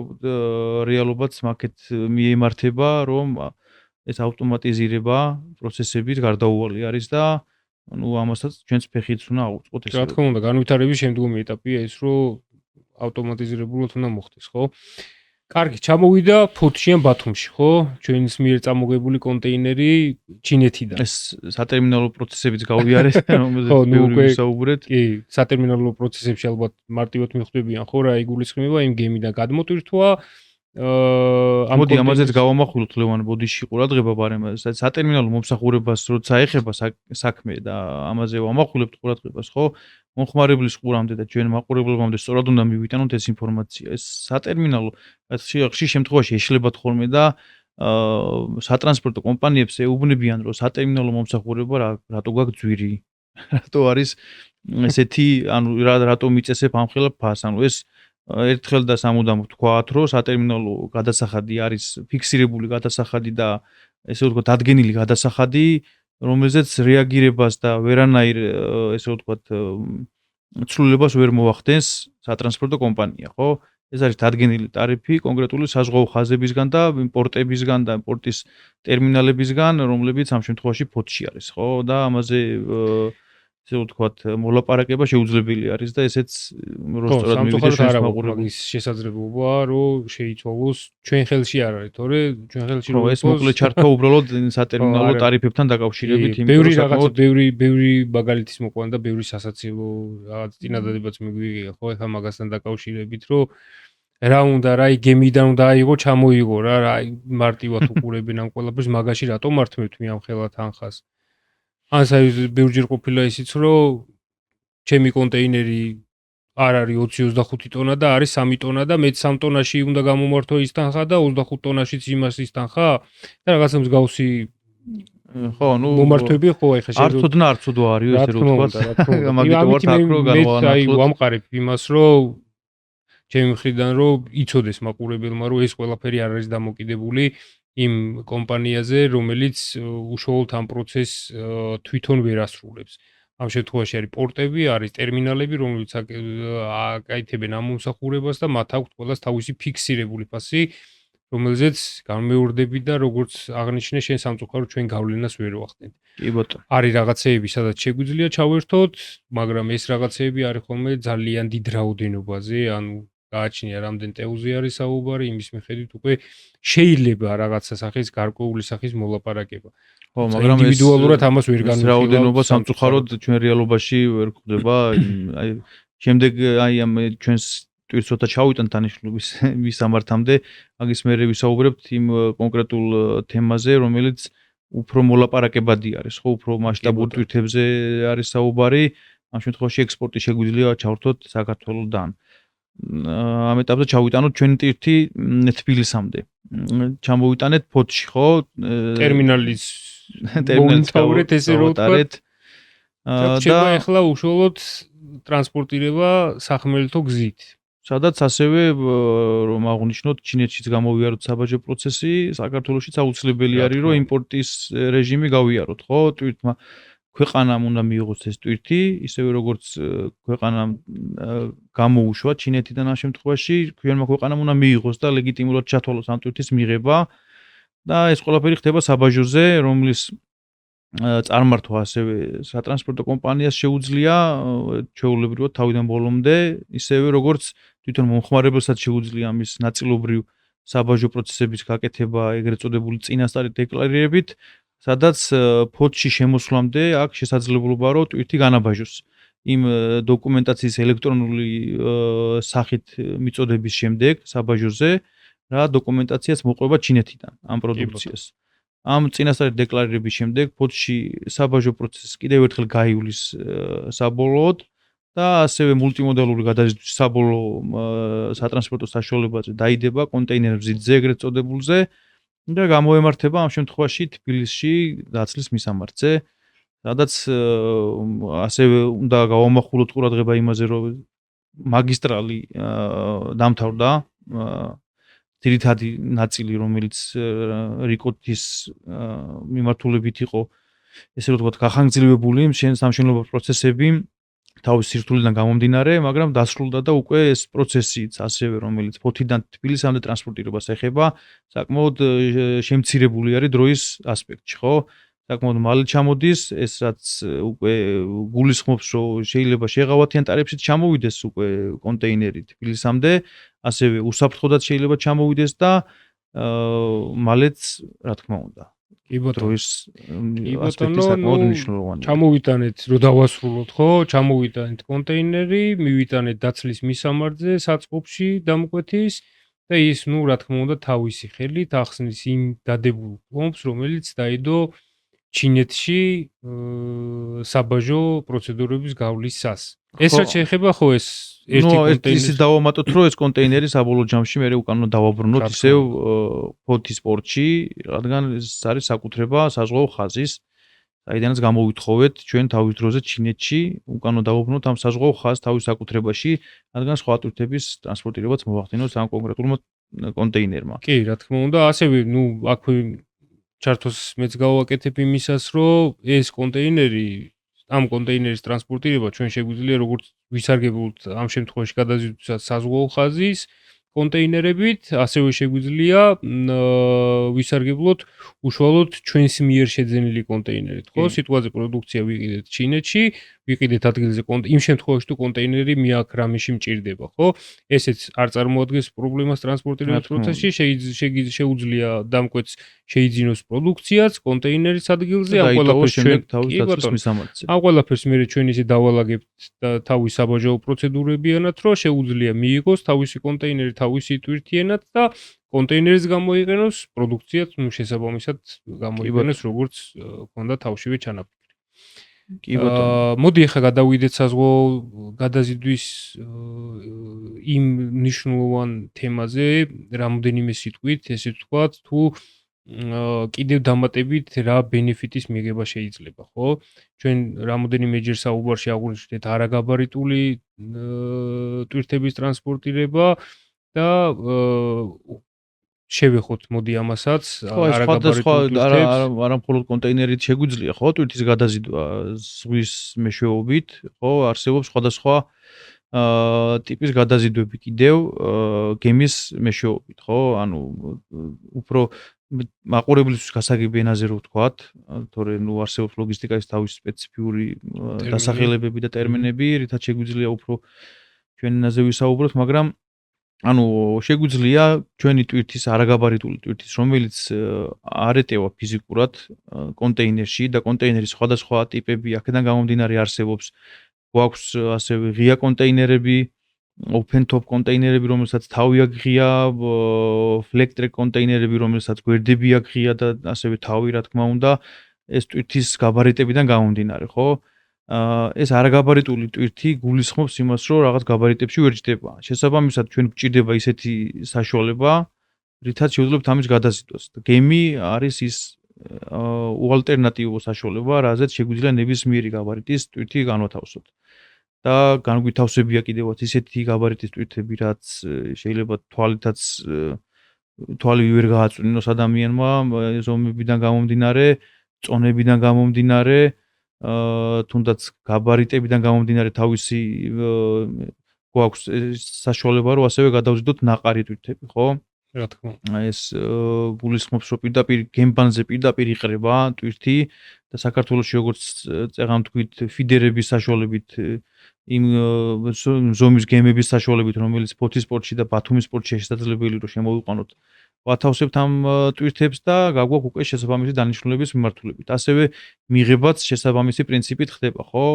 რეალობაც მაგეთ მიემართება, რომ ეს ავტომატიზირება პროცესებით გარდაუვალი არის და ნუ ამასაც ჩვენს ფეხიც უნდა ავუწყოთ ესე. რა თქმა უნდა, განვითარების შემდგომი ეტაპია ეს, რომ ავტომატიზირებულად უნდა მოხდეს, ხო? კარგი, ჩამოვიდა ფოთში ან ბათუმში, ხო? ჩვენს მიერ წამოგებული კონტეინერი ჩინეთიდან. ეს სატერმინალო პროცესებიც გავიარეთ, რომელზეც ხო, ნუ ბევრი უკვე ვისაუბრეთ. კი, სატერმინალო პროცესებში ალბათ მარტივად მიხვდებიან, ხო, რა იგულისხმება იმ გემიდან გადმოტვირთვა. მოდი ამაზეც გავამახვილოთ ლევან ბოდიში ყურადღება, მაგრამ სატერმინალო მომსახურებას როცა ეხება საქმე და ამაზე ვამახვილებთ ყურადღებას, ხო? მომხმარებლის ყურამდე და ჩვენ მაყურებლებამდე სწორად უნდა მივიტანოთ ეს ინფორმაცია. ეს სატერმინალო ხშირ შემთხვევაში ეშლებათ ხოლმე და სატრანსპორტო კომპანიებს ეუბნებიან, რომ სატერმინალო მომსახურება რატო გაქვს ძვირი? რატო არის ესეთი, ანუ რატო მიწესებ ამხელა ფას? ანუ ეს ერთხელ და სამუდამოდ თქვათ, რომ სატერმინალო გადასახადი არის ფიქსირებული გადასახადი და ესე ვთქვათ, დადგენილი გადასახადი, რომელზეც რეაგირებას და ვერანაირ ესე ვთქვათ, ცვლილებას ვერ მოახდენს სატრანსპორტო კომპანია, ხო? ეს არის დადგენილი ტარიფი კონკრეტული საზღვაო ხაზებისგან და პორტებისგან და პორტის ტერმინალებისგან, რომლებიც ამ შემთხვევაში ფოთში არის, ხო? და ამაზე ესე ვთქვათ, მოლაპარაკება შეუძლებელი არის და ესეც რო სწორად მივიდეს ჩვენს მაყურებელს. მაგის შესაძლებლობა, რომ შეიცვალოს ჩვენ ხელში არ არის, თორე ჩვენ ხელში რო ეს მოკლედ ჩართვა უბრალოდ სატერმინალო ტარიფებთან დაკავშირებით, ბევრი რაღაცა, ბევრი მაგალითის მოყვან და ბევრი სასაცილო რაღაც წინადადებაც მიგვიგია, ხო, ეხლა მაგასთან დაკავშირებით, რომ რა უნდა, რა გემიდან უნდა აიღო, ჩამოიღო რა, მარტივად უყურებენ ამ ყველაფერს, მაგაში რატომ მართმევთ მე ამ ხელა თანხას? ან ბევრჯერ ყოფილა ისიც, რომ ჩემი კონტეინერი არ არის 20-25 ტონა და არის 3 ტონა და მე 3 ტონაში უნდა გამომართო ის თანხა და 25 ტონაშიც იმას ის თანხა და რაღაცა მსგავსი ხო, ნუ მომართვები ხო ეხა არცოდნა არცოდო არის ესე რომ ვთქვათ. მაგით ვარ აქ რო განვანახოთ. ვამყარებ იმას, რომ ჩემი მხრიდან რომ იცოდეს მაყურებელმა, რომ ეს ყველაფერი არ არის დამოკიდებული იმ კომპანიაზე, რომელიც უშუალოდ ამ პროცესს თვითონ ვერ ასრულებს. ამ შემთხვევაში არის პორტები, არის ტერმინალები, რომლებიც აკეთებენ ამ მომსახურებას და მათ აქვთ ყველას თავისი ფიქსირებული ფასი, რომელზეც განმეორდები და როგორც აღნიშნე შენ სამწუხარო ჩვენ გავლენას ვერ ვახდენთ. კი ბატონო. არის რაღაცეები, სადაც შეგვიძლია ჩავერთოთ, მაგრამ ეს რაღაცეები არის ხოლმე ძალიან დიდ რაოდენობაზე, ანუ გააჩნია რამდენ ტეუზე არის საუბარი, იმის მიხედვით უკვე შეიძლება რაღაცა სახის გარკვეული სახის მოლაპარაკება. ხო, მაგრამ ინდივიდუალურად ამას ვერ განვიხილავთ. რაოდენობა სამწუხაროდ ჩვენ რეალობაში ვერ გვხვდება. აი შემდეგ აი ამ ჩვენს ტვირთსოთა ჩავიტან დანიშნულების მისამართამდე, მაგის მერე ვისაუბრებთ იმ კონკრეტულ თემაზე, რომელიც უფრო მოლაპარაკებადი არის, ხო, უფრო მასშტაბურ ტვირთებზე არის საუბარი. ამ შემთხვევაში ექსპორტი შეგვიძლია ჩავრთოთ საქართველოსთან. ამ ეტაპზე ჩავიტანოთ ჩვენი ტვირთი თბილისამდე. ჩამოვიტანეთ ფოთში, ხო? ტერმინალის მონიტორით ესე რომ ვთქვათ. და ახლა უშუალოდ ტრანსპორტირება სახმელეთო გზით. სადაც ასევე რომ აღვნიშნოთ, ჩინეთშიც გამოვიაროთ საბაჟო პროცესი, საქართველოშიც აუცილებელი არის, რომ იმპორტის რეჟიმი გავიაროთ, ხო? ტვირთმა ქვეყანამ უნდა მიიღოს ეს ტვირთი, ისევე როგორც ქვეყანამ გამოუშვა ჩინეთიდან ამ შემთხვევაში, ჩვენმა ქვეყანამ უნდა მიიღოს და ლეგიტიმურად ჩათვალოს ამ ტვირთის მიღება და ეს ყველაფერი ხდება საბაჟოზე, რომლის წარმართვა ასევე სატრანსპორტო კომპანიას შეუძლია ჩვეულებრივად თავიდან ბოლომდე, ისევე როგორც თვითონ მომხმარებელსაც შეუძლია ამის ნაწილობრივ საბაჟო პროცესების გაკეთება, ეგრეთ წოდებული წინასწარი დეკლარირებით, სადაც ფოთში შემოსვლამდე აქვს შესაძლებლობა, რომ ტვირთი განაბაჟოს. იმ დოკუმენტაციის ელექტრონული სახით მიწოდების შემდეგ საბაჟოზე რა დოკუმენტაციაც მოყვება ჩინეთიდან ამ პროდუქციას. ამ წინასწარი დეკლარირების შემდეგ ფოთში საბაჟო პროცესი კიდევ ერთხელ გაივლის საბოლოოდ და ასევე მულტიმოდალური გადაზიდვის საბოლოო სატრანსპორტო საშუალებაზე დაიდება კონტეინერების მზიდზე ეგრეთ წოდებულზე და გამოემართება ამ შემთხვევაში თბილისში დაცლის მისამართზე, სადაც ასევე უნდა გავამახვილოთ ყურადღება იმაზე, რომ მაგისტრალი დამთავრდა, ძირითადი ნაწილი, რომელიც რიკოთის მიმართულებით იყო, ესე რომ ვთქვათ, გახანგრძლივებული სამშენებლო პროცესები თავის სირთულიდან გამომდინარე, მაგრამ დასრულდა და უკვე ეს პროცესიც ასევე, რომელიც ფოთიდან თბილისამდე ტრანსპორტირებას ეხება, საკმაოდ შემცირებული არის დროის ასპექტში, ხო? საკმაოდ მალე ჩამოდის, ეს რაც უკვე გულისხმობს, რომ შეიძლება შეღავათიან ტარიფით ჩამოვიდეს უკვე კონტეინერი თბილისამდე, ასევე უსაფრთხოდაც შეიძლება ჩამოვიდეს და მალეც, რა თქმა უნდა, კი ბატონო, დროის ასპექტი საკმაოდ მნიშვნელოვანია. ჩამოვიტანეთ, რომ დავასრულოთ, ხო? ჩამოვიტანეთ კონტეინერი, მივიტანეთ დაცლის მისამართზე საწყობში დამკვეთის და ის, რა თქმა უნდა, თავისი ხელით ახსნის იმ დადებულ პლომბს, რომელიც დაიდო ჩინეთში საბაჟო პროცედურების გავლისას. ეს რაც შეეხება ხო ეს ერთი კონტეინერი. ის დავამატოთ, რომ ეს კონტეინერი საბოლოო ჯამში მე უკანონო დავაბრუნოთ ისევ ფოთის პორტში, რადგან ეს არის საკუთრება საზღვაო ხაზის, საიდანაც გამოვითხოვეთ ჩვენ თავის დროზე ჩინეთში, უკანონო დავაბრუნოთ ამ საზღვაო ხაზს თავის საკუთრებაში, რადგან სხვა ტვირთების ტრანსპორტირებაც მოახდინოს ამ კონკრეტულმა კონტეინერმა. კი, რა თქმა უნდა, ასევე, აქვე ჩართოს მეც გავაკეთებ იმისას, რომ ეს კონტეინერი, ამ კონტეინერის ტრანსპორტირება ჩვენ შეგვიძლია როგორც ვისარგებლოთ ამ შემთხვევაში გადაზიდვისას საზღვაო ხაზის კონტეინერებით, ასევე შეგვიძლია ვისარგებლოთ უშუალოდ ჩვენს მიერ შეძენილი კონტეინერით, ხო? სიტუაციაზე პროდუქცია ვიყიდეთ ჩინეთში, ვიყიდეთ ადგილზე იმ შემთხვევაში თუ კონტეინერი მიაქ რამეში მჭირდება, ხო? ესეც არ წარმოადგენს პრობლემას ტრანსპორტირების პროცესში, შეუძლია დამკვეთს შეიძინოს პროდუქციაც კონტეინერის ადგილზე, ამ ყველაფერს ჩვენ თავის დაცვის მისამართზე. ამ ყველაფერს მე ჩვენ ისე დავალაგებთ თავის საბაჟო პროცედურებიანად, რომ შეუძლია მიიღოს თავისი კონტეინერი თავისი ტვირთიანად და კონტეინერის გამოიყენოს პროდუქციაც შესაბამისად გამოიყენოს როგორც ქონდა თავშივე ჩანაფიქრი. კი ბატონო. მოდი ახლა გადავიდეთ საზღვაო გადაზიდვის იმ მნიშვნელოვან თემაზე, რამოდენიმე სიტყვით, ესე ვთქვათ, თუ კიდევ დამატებით რა ბენეფიტის მიღება შეიძლება, ხო? ჩვენ რამოდენიმეჯერ საუბარში აღვნიშნეთ არაგაბარიტული ტვირთების ტრანსპორტირება და შევეხოთ მოდი ამასაც არაგაბარიტულ ტვირთებს არა მხოლოდ კონტეინერით შეგვიძლია ხო ტვირთის გადაზიდვა ზღვის მეშვეობით ხო არსებობს სხვადასხვა ტიპის გადაზიდვები კიდევ გემის მეშვეობით ხო ანუ უფრო მაყურებლისთვის გასაგები ენაზე რო ვთქვათ თორემ არსებობს ლოგისტიკაში თავისი სპეციფიური დასახელებები და ტერმინები რითაც შეგვიძლია უფრო ჩვენ ენაზე ვისაუბროთ მაგრამ ანუ შეგვიძლია ჩვენი ტვირთის არაგაბარიტული ტვირთის რომელიც არ ეტევა ფიზიკურად კონტეინერში და კონტეინერის სხვადასხვა ტიპები აქედან გამომდინარე არსებობს გვაქვს ასევე ღია კონტეინერები open top კონტეინერები რომელსაც თავი აქვს ღია flex track კონტეინერები რომელსაც გვერდები აქვს ღია და ასევე თავი რა თქმა უნდა ეს ტვირთის გაბარიტებიდან გამომდინარე ხო ეს არაგაბარიტული ტვირთი გულისხმობს იმას, რომ რაღაც გაბარიტებში ვერ ჯდება. შესაბამისად, ჩვენ გვჭირდება ისეთი საშუალება, რითაც შევძლებთ ამის გადაზიდვას. გემი არის ის უალტერნატივო საშუალება, რაზეც შეგვიძლია ნებისმიერი გაბარიტის ტვირთი განვათავსოთ. და განვითავსებია კიდევაც ისეთი გაბარიტის ტვირთები, რაც შეიძლება თვალი ვერ გააწვინოს ადამიანმა ზომებიდან გამომდინარე, წონებიდან გამომდინარე თუნდაც გაბარიტებიდან გამომდინარე თავისი გვაქვს საშუალება რომ ასევე გადავზიდოთ ნაყარი ტვირთები, ხო? რა თქმა უნდა. ეს გულისხმობს რომ პირდაპირ გემბანზე პირდაპირ იყრება ტვირთი და საქართველოში როგორც წეღან თქვით ფიდერების საშუალებით იმ ზომის გემების საშუალებით რომელიც ფოთის პორტში და ბათუმის პორტში შესაძლებელი რომ შემოვიყვანოთ ვათავსებთ ამ ტვირთებს და გაგვაქვს უკვე შესაბამისი დანიშნულების მიმართულებით. ასევე მიღებაც შესაბამისი პრინციპით ხდება, ხო?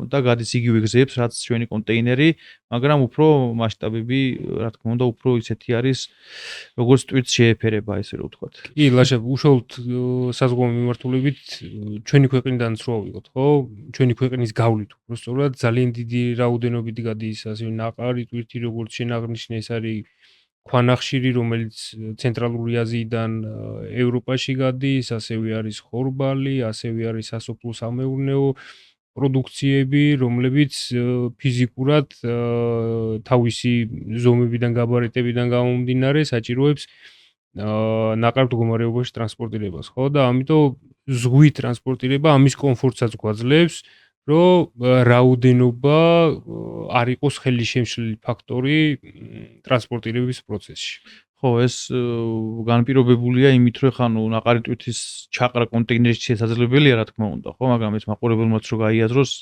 და გადის იგივე გზებს, რაც ჩვენი კონტეინერი, მაგრამ უფრო მასშტაბები, რა თქმა უნდა, უფრო ისეთი არის, როგორც ტვირთს შეეფერება, ესე რომ ვთქვათ. კი, ლაშა, უშუალოდ საზღვაო მიმართულებით ჩვენი ქვეყნიდან რო ავიღოთ, ხო? ჩვენი ქვეყნის გავლით უბრალოდ ძალიან დიდი რაოდენობით გადის, ასე ნაყარი ტვირთი, როგორც შენაღნიშნე, ეს არის ქვანახშირი, რომელიც ცენტრალური აზიიდან ევროპაში გადის, ასევე არის ხორბალი, ასევე არის სასოფლო-სამეურნეო პროდუქციები, რომლებიც ფიზიკურად თავისი ზომებიდან, გაბარიტებიდან გამომდინარე საჭიროებს ნაყარ მდგომარეობაში ტრანსპორტირებას, ხო? და ამიტომ ზღვით ტრანსპორტირება ამის კომფორტსაც გვაძლევს, რომ რაოდენობა არ იყოს ხელისშემშლელი ფაქტორი ტრანსპორტირების პროცესში. ხო, ეს განპირობებულია იმით, რომ ხანუ ნაყარი ტვირთის ჩაყრა კონტეინერში შესაძლებელია, რა თქმა უნდა, ხო, მაგრამ ეს მაყურებელმაც რო გაიაზროს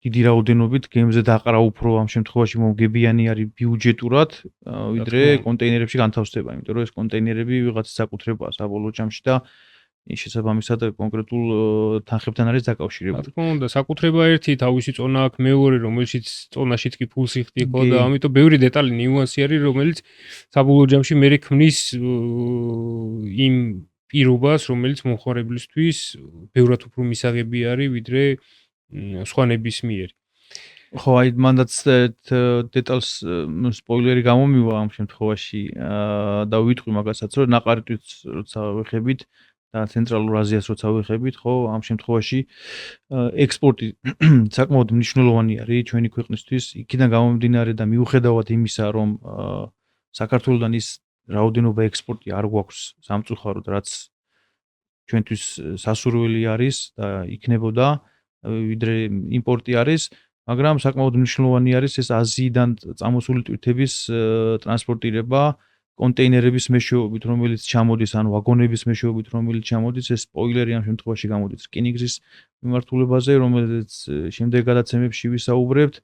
დიდი რაოდენობით გემზე დაყრა უფრო ამ შემთხვევაში მომგებიანი არის ბიუჯეტურად, ვიდრე კონტეინერებში განთავსდება, იმიტომ რომ ეს კონტეინერები ვიღაც საკუთრებაა საბოლოო ჯამში და შესაბამისად კონკრეტულ თანხებთან არის რა დაკავშირებული. თქმა უნდა, საკუთრება ერთი, თავისი წონა აქვს მეორე, რომელშიც წონაშიც კი ფულს იხდი ხო და ამიტომ ბევრი დეტალი ნიუანსი არის, რომელიც საბოლოო ჯამში მე ქმნის იმ პირობას, რომელიც მომხმარებლისთვის ბევრად უფრო მისაღები არის, ვიდრე სხვა ნებისმიერი. ხო, აი მანდაც დეტალს სპოილერი გამომივა ამ შემთხვევაში და ვიტყვი მაგასაც, რომ ნაყარი ტვირთს როცა ვეხებით და ცენტრალურ აზიას როცა ვეხებით, ხო, ამ შემთხვევაში ექსპორტი საკმაოდ მნიშვნელოვანი არის ჩვენი ქვეყნისთვის. იქიდან გამომდინარე და მიუხედავად იმისა, რომ საქართველოსთან ის რაოდენობა ექსპორტი არ გვაქვს სამწუხაროდ, რაც ჩვენთვის სასურველი არის და იქნებოდა, ვიდრე იმპორტი არის, მაგრამ საკმაოდ მნიშვნელოვანი არის ეს აზიიდან წამოსული ტვირთების ტრანსპორტირება კონტეინერების მეშვეობით, რომელიც ჩამოდის, ან ვაგონების მეშვეობით, რომელიც ჩამოდის, ეს სპოილერი ამ შემთხვევაში გამოდის რკინიგზის მიმართულებაზე, რომელიც შემდეგ გადაცემებში ვისაუბრებთ.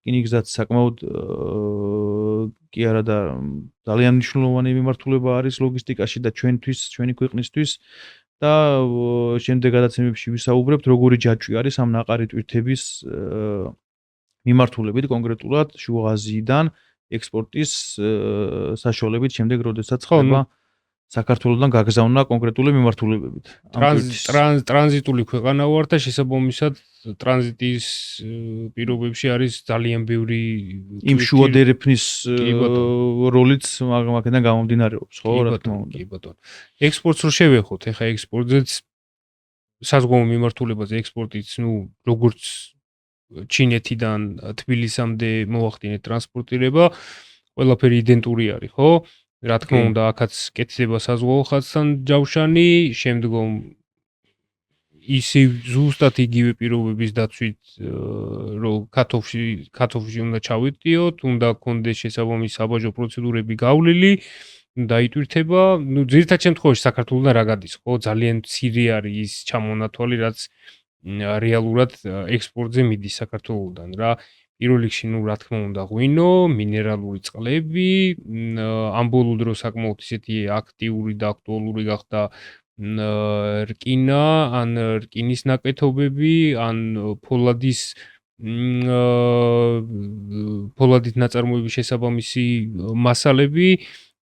რკინიგზაც საკმაოდ კი არა და ძალიან მნიშვნელოვანი მიმართულება არის ლოგისტიკაში და ჩვენთვის, ჩვენი ქვეყნისთვის და შემდეგ გადაცემებში ვისაუბრებთ, როგორი ჯაჭვი არის ამ ნაყარი ტვირთების მიმართულებით კონკრეტულად შუა აზიიდან ექსპორტის საშუალებით შემდეგ როდესაც ხდება საქართველოსთან გაგზავნა კონკრეტული მიმართულებებით. ტრანზიტული ქვეყანა ვარ და შესაბამისად ტრანზიტის პირობებში არის ძალიან ბევრი იმ შუა დერეფნის როლიც მაგიდან გამომდინარეობს, ხო, რა თქმა უნდა. კი ბატონო. ექსპორტს რო შევეხოთ, ეხა ექსპორტზეც საზღვაო მიმართულებაზე ექსპორტიც, როგორც ჩინეთიდან თბილისამდე მოახდინეთ ტრანსპორტირება, ყველაფერი იდენტური არის, ხო? რა თქმა უნდა, აქაც კეთდება საზღვაო ხაზთან ჯავშანი, შემდგომ ისე ზუსტად იგივე პირობების დაცვით, რომ ქათოვში უნდა ჩავიტიოთ, უნდა გქონდეს შესაბამისი საბაჟო პროცედურები გავლილი, დაიტვირთება, ძირითად შემთხვევაში საქართველოსთან რა გადის, ხო? ძალიან მცირე არის ის ჩამონათვალი, რაც რეალურად ექსპორტზე მიდის საქართველოსთან რა. პირველ რიგში, რა თქმა უნდა, ღვინო, მინერალური წყლები, ამ ბოლო დროს საკმაოდ ისეთი აქტიური და აქტუალური გახდა რკინა, ან რკინის ნაკეთობები, ან ფოლადით ნაწარმოების შესაბამისი მასალები,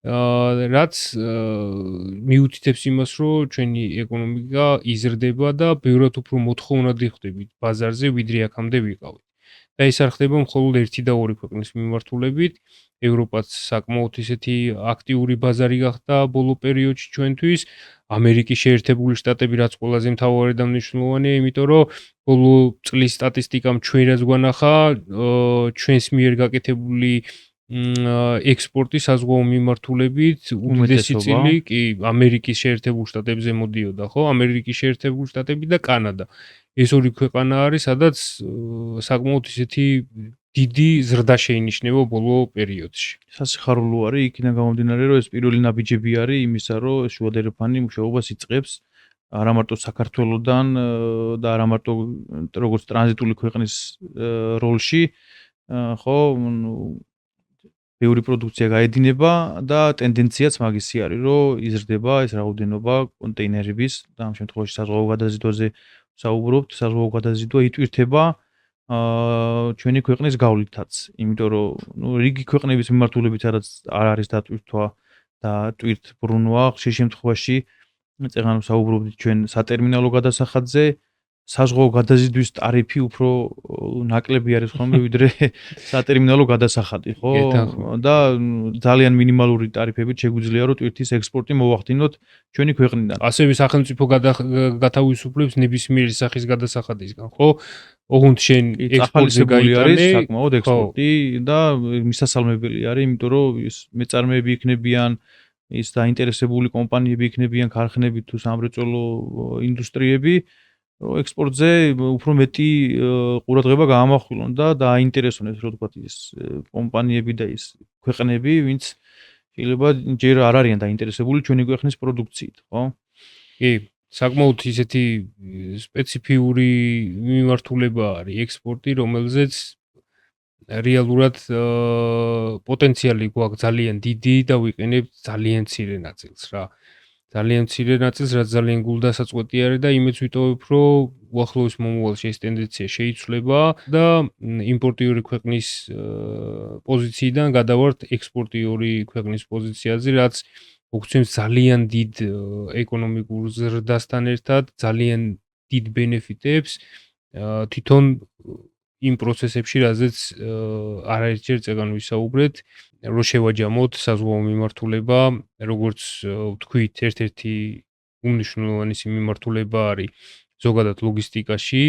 რაც მიუთითებს იმას, რომ ჩვენი ეკონომიკა იზრდება და ბევრად უფრო მოთხოვნადი ხდებით ბაზარზე, ვიდრე აქამდე ვიყავით. და ეს არ ხდება მხოლოდ ერთი და ორი ქვეყნის მიმართულებით. ევროპაც საკმაოდ ისეთი აქტიური ბაზარი გახდა ბოლო პერიოდში ჩვენთვის. ამერიკის შეერთებული შტატები რაც ყველაზე მთავარი და მნიშვნელოვანია, იმიტომ რომ ბოლო წლის სტატისტიკამ ჩვენ რაც გვანახა, ჩვენს მიერ გაკეთებული ექსპორტი საზღვაო მიმართულებით უდიდესი წილი კი ამერიკის შეერთებულ შტატებზე მოდიოდა, ხო? ამერიკის შეერთებული შტატები და კანადა. ეს ორი ქვეყანა არის, სადაც საკმაოდ ისეთი დიდი ზრდა შეინიშნება ბოლო პერიოდში. სასიხარულო არის, იქიდან გამომდინარე, რომ ეს პირველი ნაბიჯები არის იმისა, რომ შუა დერეფანი მუშაობას იწყებს არა მარტო საქართველოსთან და არა მარტო როგორც ტრანზიტული ქვეყნის როლში, ხო, ბევრი პროდუქცია გაედინება და ტენდენციაც მაგისი არის, რომ იზრდება ეს რაოდენობა კონტეინერების და ამ შემთხვევაში საზღვაო გადაზიდვაზე საუბრობთ, საზღვაო გადაზიდვა იტვირთება ჩვენი ქვეყნის გავლითაც, იმიტომ რომ რიგი ქვეყნების მიმართულებით არ არის დატვირთვა და ტვირთბრუნვა, ხშირ შემთხვევაში წეგან საუბრობთ ჩვენ სატერმინალო გადასახადზე, საზღვაო გადაზიდვის ტარიფი უფრო ნაკლები არის ხოლმე ვიდრე სატერმინალო გადასახადი, ხო? და ძალიან მინიმალური ტარიფებით შეგვიძლია რომ ტვირთის ექსპორტი მოვახდინოთ ჩვენი ქვეყნიდან. ასევე სახელმწიფო გათავისუფლებს ნებისმიერი სახის გადასახადისგან, ხო? ოღონდ შენ ექსპორტზე გაიტანე საკმაოდ ექსპორტი და მისასალმებელი არის, იმიტომ რომ ის მეწარმეები იქნებიან, ის დაინტერესებული კომპანიები იქნებიან, ქარხნები თუ სამრეწველო ინდუსტრიები, რომ ექსპორტზე უფრო მეტი ყურადღება გაამახვილონ და დააინტერესონ ეს, რო ვთქვათ, ის კომპანიები და ის ქვეყნები, ვინც შეიძლება ჯერ არ არიან დაინტერესებული ჩვენი ქვეყნის პროდუქციით, ხო? კი, საკმაოდ ისეთი სპეციფიური მიმართულება არის ექსპორტი, რომელზეც რეალურად პოტენციალი გვაქვს ძალიან დიდი და ვიყენებთ ძალიან მცირე ნაწილს რა. ძალიან მცირე ნაწილს, რაც ძალიან გულდასაწყვეტი არის და იმეც ვიტოვებ, რომ უახლოეს მომავალში ეს ტენდენცია შეიცვლება და იმპორტიური ქვეყნის პოზიციიდან გადავართ ექსპორტიური ქვეყნის პოზიციაზე, რაც მოგცემს ძალიან დიდ ეკონომიკურ ზრდასთან ერთად, ძალიან დიდ ბენეფიტებს თვითონ იმ პროცესებში, რაზეც არაერთჯერ წეგან ვისაუბრეთ, რომ შევაჯამოთ საზღვაო მიმართულება, როგორც ვთქვით, ერთ-ერთი უმნიშვნელოვანესი მიმართულება არის ზოგადად ლოგისტიკაში,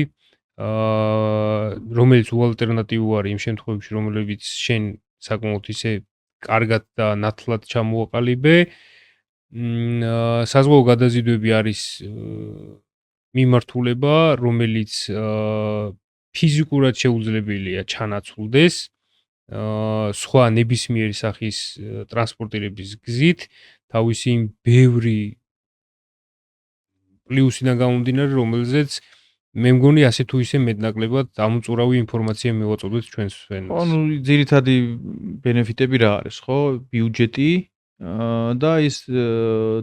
რომელიც უალტერნატივო არის იმ შემთხვევებში, რომლებიც შენ საკმაოდ ისე კარგად და ნათლად ჩამოაყალიბე. საზღვაო გადაზიდვები არის მიმართულება, რომელიც ფიზიკურად შეუძლებელია ჩანაცვლდეს სხვა ნებისმიერი სახის ტრანსპორტირების გზით, თავისი იმ ბევრი პლუსიდან გამომდინარე, რომელზეც მე მგონი ასე თუ ისე მეტნაკლებად ამოწურავი ინფორმაცია მივაწოდეთ ჩვენს ფენს. ანუ ძირითადი ბენეფიტები რა არის, ხო? ბიუჯეტი და ის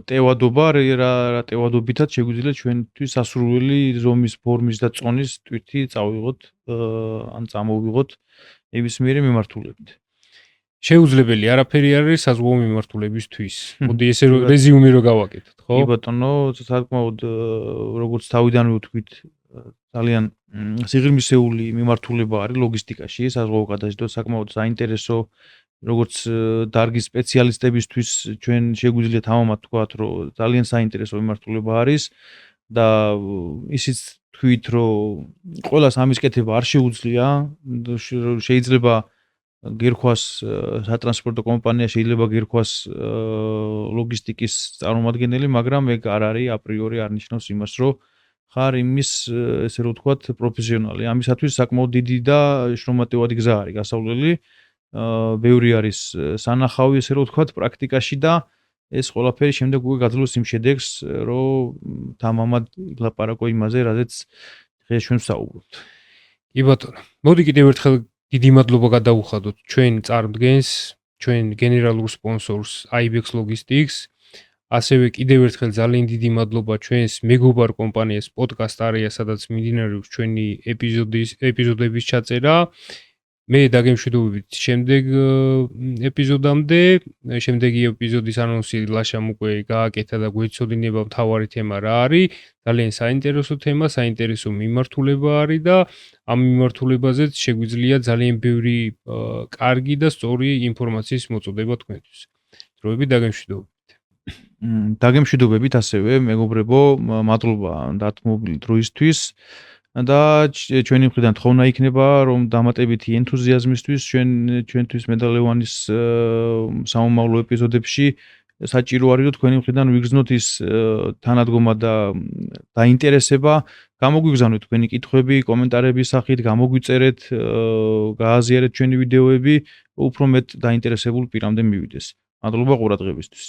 ტევადობა, რა ტევადობითაც შეგვიძლია ჩვენთვის სასურველი ზომის, ფორმის და წონის ტვირთი წავიღოთ ან წამოვიღოთ ნებისმიერი მიმართულებით. შეუძლებელი არაფერი არ არის საზღვაო მიმართულებისთვის. მოდი ესე რეზიუმე რო გავაკეთოთ, ხო? კი ბატონო, საკმაოდ როგორც თავიდანვე ვთქვით, ძალიან სიღრმისეული მიმართულება არის ლოგისტიკაში, საზღვაო გადაზიდვა საკმაოდ საინტერესო, როგორც დარგის სპეციალისტებისთვის ჩვენ შეგვიძლია თამამად თქვათ, რომ ძალიან საინტერესო მიმართულება არის და ისიც თქვით, რომ ყველას ამის კეთება არ შეუძლია, შეიძლება გერქვას სატრანსპორტო კომპანია, შეიძლება გერქვას ლოგისტიკის წარმომადგენელი, მაგრამ ეგ არ არის აპრიორი არ ნიშნავს იმას, რომ ხარ იმის ესე რომ ვთქვათ პროფესიონალი. ამისათვის საკმაოდ დიდი და შრომატევადი გზა არის გასავლელი. ბევრი არის სანახავი ესე რომ ვთქვათ პრაქტიკაში და ეს ყველაფერი შემდეგ უკვე გაძლევს იმ შედეგს, რომ თამამად ილაპარაკო იმაზე, რაზეც დღეს ჩვენ ვსაუბრობთ. კი ბატონო. მოდი კიდევ ერთხელ დიდი მადლობა გადავუხადოთ ჩვენ წარმდგენს, ჩვენ გენერალურ სპონსორს IBEX Logistics. ასევე კიდევ ერთხელ ძალიან დიდი მადლობა ჩვენს მეგობარ კომპანიას Podcast Area, სადაც მიმდინარეობს ჩვენი ეპიზოდების ჩაწერა. მე დაგემშვიდობებით შემდეგ ეპიზოდამდე, შემდეგი ეპიზოდის ანონსი ლაშამ უკვე გააკეთა და გვეცოდინება მთავარი თემა რა არის. ძალიან საინტერესო თემა, საინტერესო მიმართულება არის და ამ მიმართულებაზეც შეგვიძლია ძალიან ბევრი კარგი და სწორი ინფორმაციის მოწოდება თქვენთვის. დროებით დაგემშვიდობებით. დაგემშვიდობებით ასევე მეგობრებო, მადლობა დათმობილი დროისთვის. და ჩვენი მხრიდან თხოვნა იქნება, რომ დამატებითი ენთუზიაზმისთვის ჩვენთვის медаლევანის სამომავლო ეპიზოდებში საჭირო არის, რომ თქვენი მხრიდან ვიგრძნოთ ის თანადგომა და დაინტერესება, გამოგვიგზავნოთ თქვენი კითხვები, კომენტარების სახით, გამოგვიწერეთ, გააზიარეთ ჩვენი ვიდეოები, უფრო მეტ დაინტერესებულ პირამდე მივიდეს. მადლობა ყურადღებისთვის.